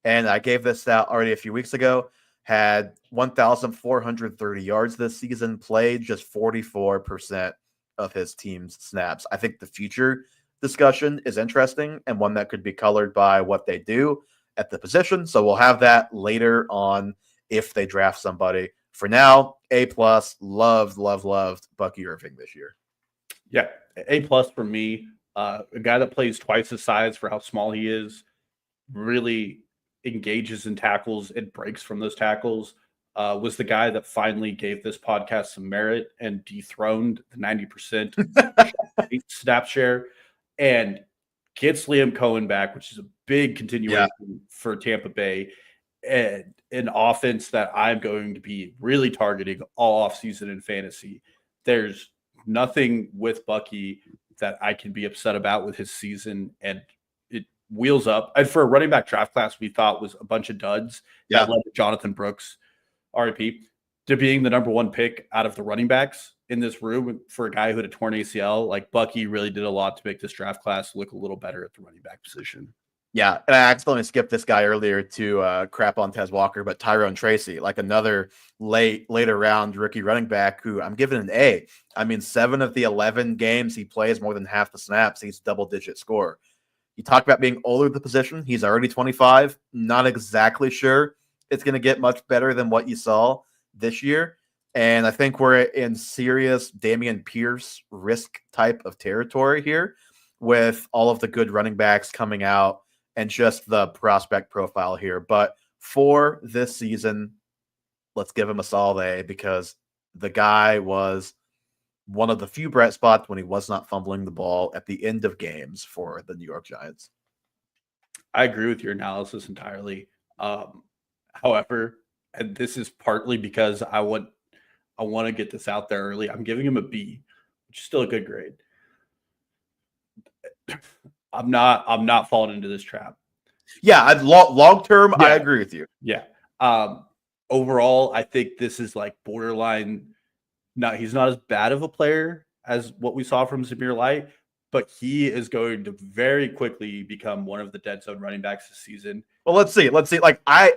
And I gave this out already a few weeks ago. Had 1,430 yards this season, played just 44% of his team's snaps. I think the future discussion is interesting and one that could be colored by what they do at the position. So we'll have that later on if they draft somebody. For now, A+, loved Bucky Irving this year.
Yeah, A+ for me. A guy that plays twice his size for how small he is, really engages in tackles and breaks from those tackles. Was the guy that finally gave this podcast some merit and dethroned the 90% snap share and gets Liam Cohen back, which is a big continuation for Tampa Bay, and an offense that I'm going to be really targeting all offseason in fantasy. There's nothing with Bucky that I can be upset about with his season, and it wheels up. And for a running back draft class we thought was a bunch of duds that led to Jonathan Brooks, RIP, to being the number one pick out of the running backs in this room for a guy who had a torn ACL. Like, Bucky really did a lot to make this draft class look a little better at the running back position.
Yeah, and I accidentally skipped this guy earlier to crap on Tez Walker, but Tyrone Tracy, like another later round rookie running back who I'm giving an A. I mean, 7 of the 11 games he plays more than half the snaps, he's double-digit score. You talk about being older at the position. He's already 25. Not exactly sure it's going to get much better than what you saw this year. And I think we're in serious Dameon Pierce risk type of territory here with all of the good running backs coming out and just the prospect profile here. But for this season, let's give him a solid A because the guy was one of the few bright spots when he was not fumbling the ball at the end of games for the New York Giants.
I agree with your analysis entirely. However, and this is partly because I want to get this out there early. I'm giving him a B, which is still a good grade. I'm not falling into this trap.
Yeah, long term, I agree with you.
Yeah. Overall, I think this is like borderline. He's not as bad of a player as what we saw from Zamir Light, but he is going to very quickly become one of the dead zone running backs this season.
Well, let's see. Like I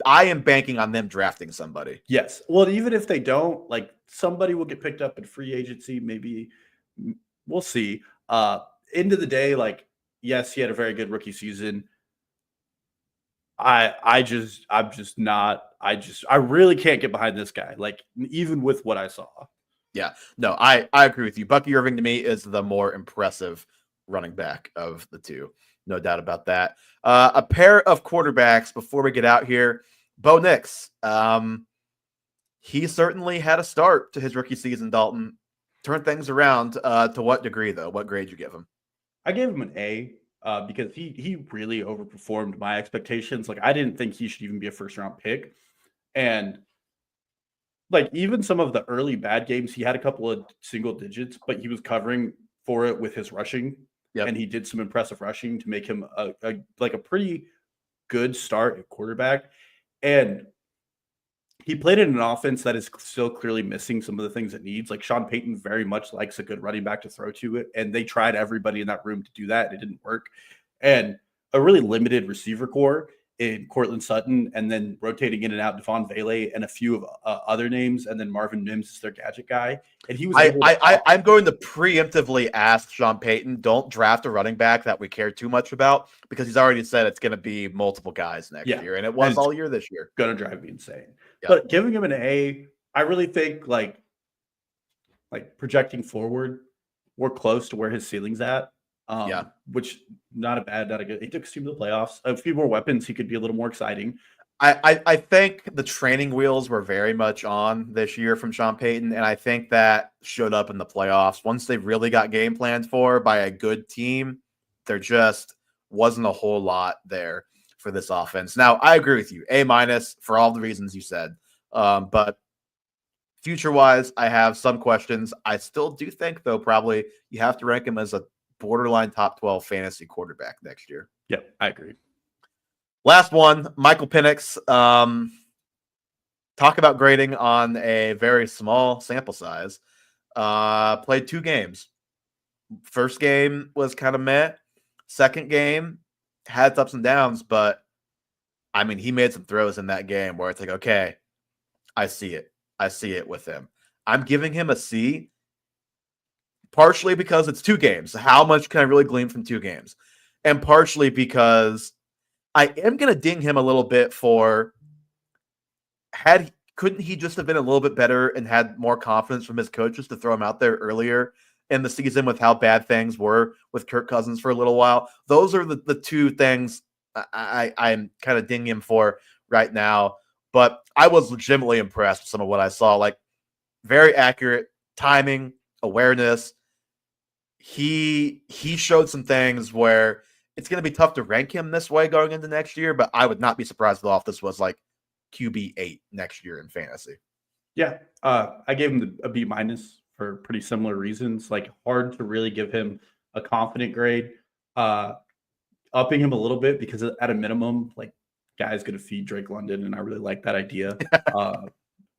am banking on them drafting somebody.
Yes. Well, even if they don't, like, somebody will get picked up in free agency. Maybe we'll see. End of the day, like, yes, he had a very good rookie season. I really can't get behind this guy, like, even with what I saw.
Yeah, no, I agree with you. Bucky Irving to me is the more impressive running back of the two. No doubt about that. A pair of quarterbacks before we get out here. Bo Nix. He certainly had a start to his rookie season, Dalton. Turned things around. To what degree, though? What grade you give him?
I gave him an A because he really overperformed my expectations. Like, I didn't think he should even be a first-round pick. And, like, even some of the early bad games, he had a couple of single digits, but he was covering for it with his rushing. Yep. And he did some impressive rushing to make him a pretty good start at quarterback. And he played in an offense that is still clearly missing some of the things it needs. Like, Sean Payton very much likes a good running back to throw to it. And they tried everybody in that room to do that. And it didn't work. And a really limited receiver core in Cortland Sutton, and then rotating in and out Devon Vele and a few of other names, and then Marvin Mims is their gadget guy. And he was
I'm going to preemptively ask Sean Payton, don't draft a running back that we care too much about, because he's already said it's going to be multiple guys next year, and it was all year this year.
Going to drive me insane. Yeah. But giving him an A, I really think like projecting forward, we're close to where his ceiling's at. Which not a good. He took his team to the playoffs. A few more weapons, he could be a little more exciting.
I think the training wheels were very much on this year from Sean Payton, and I think that showed up in the playoffs. Once they really got game planned for by a good team, there just wasn't a whole lot there for this offense. Now, I agree with you, A- for all the reasons you said. But future-wise, I have some questions. I still do think, though, probably you have to rank him as a borderline top 12 fantasy quarterback next year.
Yep, I agree.
Last one, Michael Penix. Talk about grading on a very small sample size. Played 2 games. First game was kind of meh. Second game had its ups and downs, but I mean, he made some throws in that game where it's like, okay, I see it. I see it with him. I'm giving him a C, partially because it's 2 games. How much can I really glean from 2 games? And partially because I am going to ding him a little bit for couldn't he just have been a little bit better and had more confidence from his coaches to throw him out there earlier in the season with how bad things were with Kirk Cousins for a little while? Those are the 2 things I'm kind of dinging him for right now. But I was legitimately impressed with some of what I saw. Like, very accurate timing, awareness. He showed some things where it's going to be tough to rank him this way going into next year, but I would not be surprised if this was like QB 8 next year in fantasy.
Yeah, I gave him a B- for pretty similar reasons. Like, hard to really give him a confident grade. Upping him a little bit because at a minimum, like, guy's going to feed Drake London, and I really like that idea.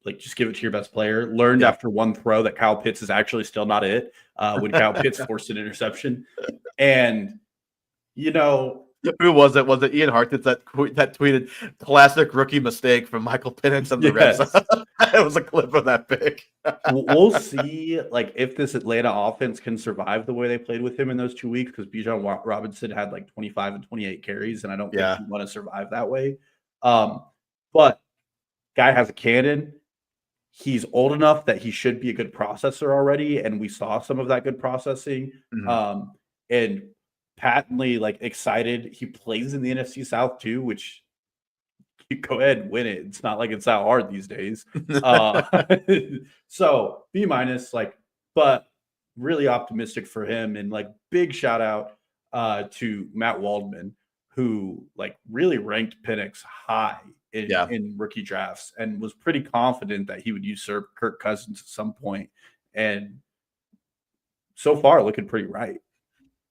Like, just give it to your best player. Learned after one throw that Kyle Pitts is actually still not it when Kyle Pitts forced an interception. And,
who was it? Was it Ian Hartnett that tweeted classic rookie mistake from Michael Penix on the red zone? It was a clip of that pick.
We'll see, like, if this Atlanta offense can survive the way they played with him in those 2 weeks, because Bijan Robinson had like 25 and 28 carries, and I don't think he want to survive that way. But guy has a cannon. He's old enough that he should be a good processor already, and we saw some of that good processing. Mm-hmm. And patently, like, excited. He plays in the NFC South too, which you go ahead and win it. It's not like it's that hard these days. So B-, like, but really optimistic for him. And like, big shout out to Matt Waldman, who like really ranked Penix high in rookie drafts and was pretty confident that he would usurp Kirk Cousins at some point. And so far looking pretty right.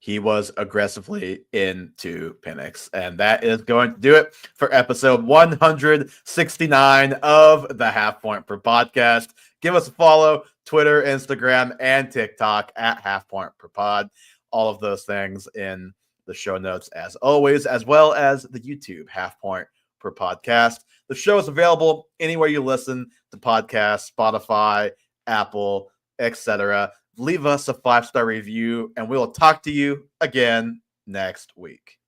He was aggressively into Penix. And that is going to do it for episode 169 of the Half Point Per Podcast. Give us a follow, Twitter, Instagram, and TikTok at Half Point Per Pod. All of those things in the show notes as always, as well as the YouTube Half Point Per Podcast. The show is available anywhere you listen to podcasts, Spotify, Apple, etc. Leave us a 5-star review, and we will talk to you again next week.